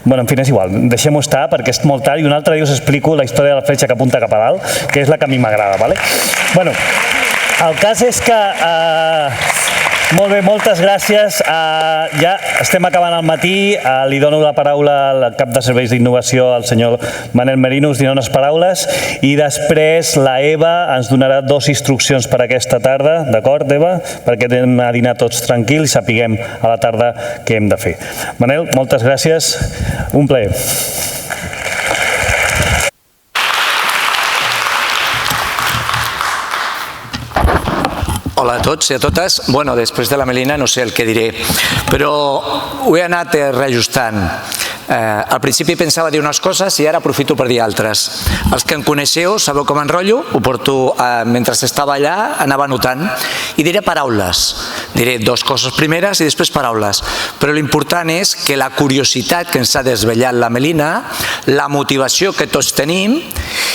Bueno, en fi, és igual, deixem-ho estar perquè és molt tard i un altre dia us explico la història de la fletxa que apunta cap a dalt, que és la que a mi m'agrada, ¿vale? Bueno, el cas és que... Molt bé, moltes gràcies. Ja estem acabant el matí. Li dono la paraula al cap de serveis d'innovació, al senyor Manel Merino, us dirà unes paraules i després la Eva ens donarà 2 instruccions per aquesta tarda, d'acord, Eva? Perquè anem a dinar tots tranquils i sapiguem a la tarda què hem de fer. Manel, moltes gràcies. Un plaer. Hola a tots i a totes. Bueno, després de la Melina no sé el que diré, però ho he anat reajustant. Al principi pensava dir unes coses i ara aprofito per dir altres. Els que em coneixeu sabeu com enrotllo, ho porto mentre estava allà, anava anotant i diré paraules. Diré 2 coses primeres i després paraules. Però l'important és que la curiositat que ens ha desvetllat la Melina, la motivació que tots tenim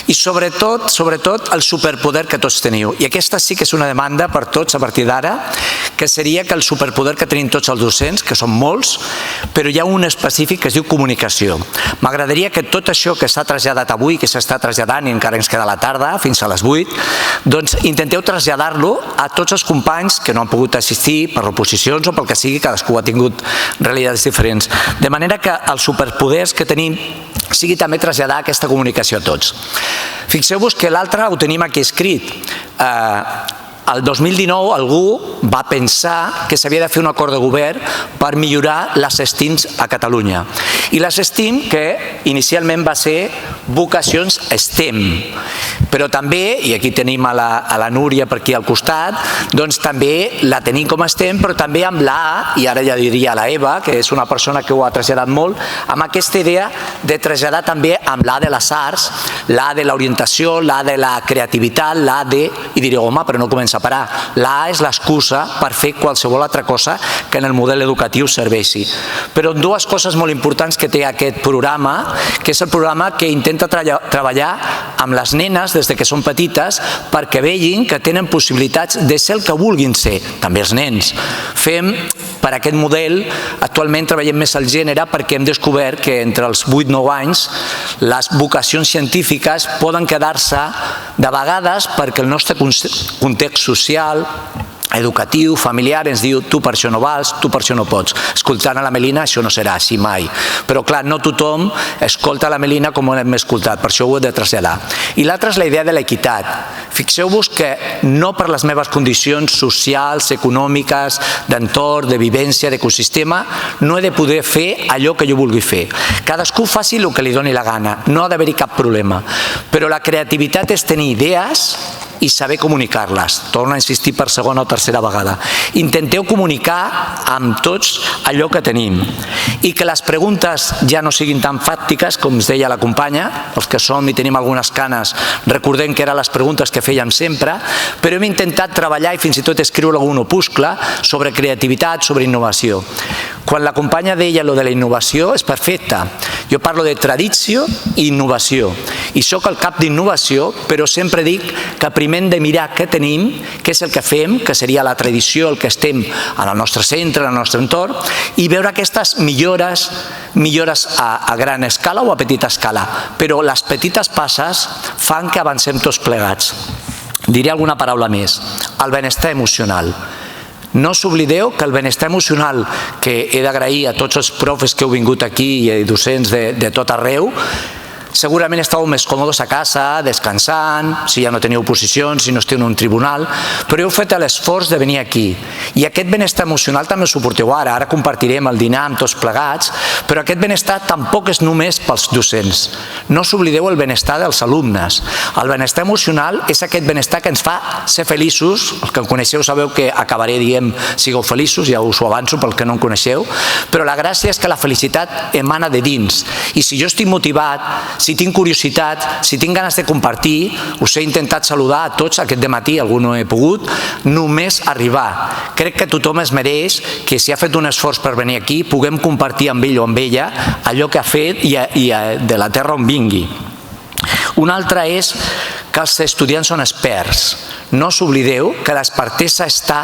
i sobretot el superpoder que tots teniu. I aquesta sí que és una demanda per tots a partir d'ara, que seria que el superpoder que tenim tots els docents, que són molts, però hi ha un específic que es diu comunicació. M'agradaria que tot això que s'ha traslladat avui, que s'està traslladant i encara ens queda la tarda, fins a les 8, doncs intenteu traslladar-lo a tots els companys que no han pogut assistir per oposicions o pel que sigui, cadascú ha tingut realitats diferents. De manera que els superpoders que tenim sigui també traslladar aquesta comunicació a tots. Fixeu-vos que l'altre ho tenim aquí escrit. El 2019 algú va pensar que s'havia de fer un acord de govern per millorar les STEAMs a Catalunya. I les STEAM, que inicialment va ser vocacions STEM, però també, i aquí tenim a la Núria per aquí al costat, doncs també la tenim com a STEM, però també amb la A, i ara ja diria la Eva, que és una persona que ho ha traslladat molt, amb aquesta idea de traslladar també amb l'A de les arts, l'A de l'orientació, l'A de la creativitat, l'A de... I diré, home, però no comença a parar. La A és l'excusa per fer qualsevol altra cosa que en el model educatiu serveixi. Però 2 coses molt importants que té aquest programa, que és el programa que intenta treballar amb les nenes des que són petites perquè vegin que tenen possibilitats de ser el que vulguin ser, també els nens. Fem, per aquest model, actualment treballem més el gènere perquè hem descobert que entre els 8-9 anys les vocacions científiques poden quedar-se de vegades perquè el nostre context social, educatiu, familiar, ens diu tu per això no vals, tu per això no pots. Escoltant a la Melina això no serà així mai. Però clar, no tothom escolta la Melina com ho hem escoltat, per això ho he de traslladar. I l'altra és la idea de l'equitat. Fixeu-vos que no per les meves condicions socials, econòmiques, d'entorn, de vivència, d'ecosistema, no he de poder fer allò que jo vulgui fer. Cadascú faci el que li doni la gana, no ha d'haver-hi cap problema. Però la creativitat és tenir idees i saber comunicar-les. Torno a insistir per segona o tercera vegada. Intenteu comunicar amb tots allò que tenim i que les preguntes ja no siguin tan fàctiques, com ens deia la companya, els que som i tenim algunes canes, recordem que eren les preguntes que fèiem sempre, però hem intentat treballar i fins i tot escriure algun opuscle sobre creativitat, sobre innovació. Quan la companya deia lo de la innovació és perfecte. Jo parlo de tradició i innovació. I soc el cap d'innovació, però sempre dic que primer hem de mirar què tenim, què és el que fem, que seria la tradició, el que estem en el nostre centre, en el nostre entorn, i veure aquestes millores a gran escala o a petita escala. Però les petites passes fan que avancem tots plegats. Diré alguna paraula més. El benestar emocional. No s'oblideu que el benestar emocional, que he d'agrair a tots els profes que heu vingut aquí i docents de tot arreu, segurament estàveu més còmodes a casa, descansant, si ja no teniu oposicions, si no esteu en un tribunal, però heu fet l'esforç de venir aquí. I aquest benestar emocional també ho suporteu ara. Ara compartirem el dinar amb tots plegats, però aquest benestar tampoc és només pels docents. No s'oblideu el benestar dels alumnes. El benestar emocional és aquest benestar que ens fa ser feliços. Els que em coneixeu sabeu que acabaré dient sigueu feliços, ja us ho avanço pel que no em coneixeu, però la gràcia és que la felicitat emana de dins. I si jo estic motivat, si tinc curiositat, si tinc ganes de compartir, us he intentat saludar a tots aquest dematí, algú no he pogut, només arribar. Crec que tothom es mereix que si ha fet un esforç per venir aquí, puguem compartir amb ell o amb ella allò que ha fet i de la terra on vingui. Una altra és que els estudiants són experts. No us oblideu que l'expertesa està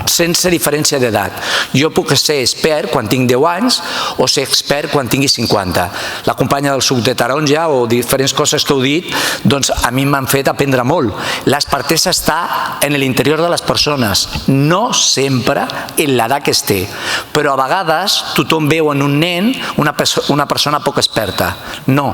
sense diferència d'edat. Jo puc ser expert quan tinc 10 anys o ser expert quan tingui 50. La companya del suc de taronja o diferents coses que heu dit, doncs a mi m'han fet aprendre molt. L'expertesa està en l'interior de les persones, no sempre en l'edat que es té. Però a vegades tothom veu en un nen una persona poc experta. No.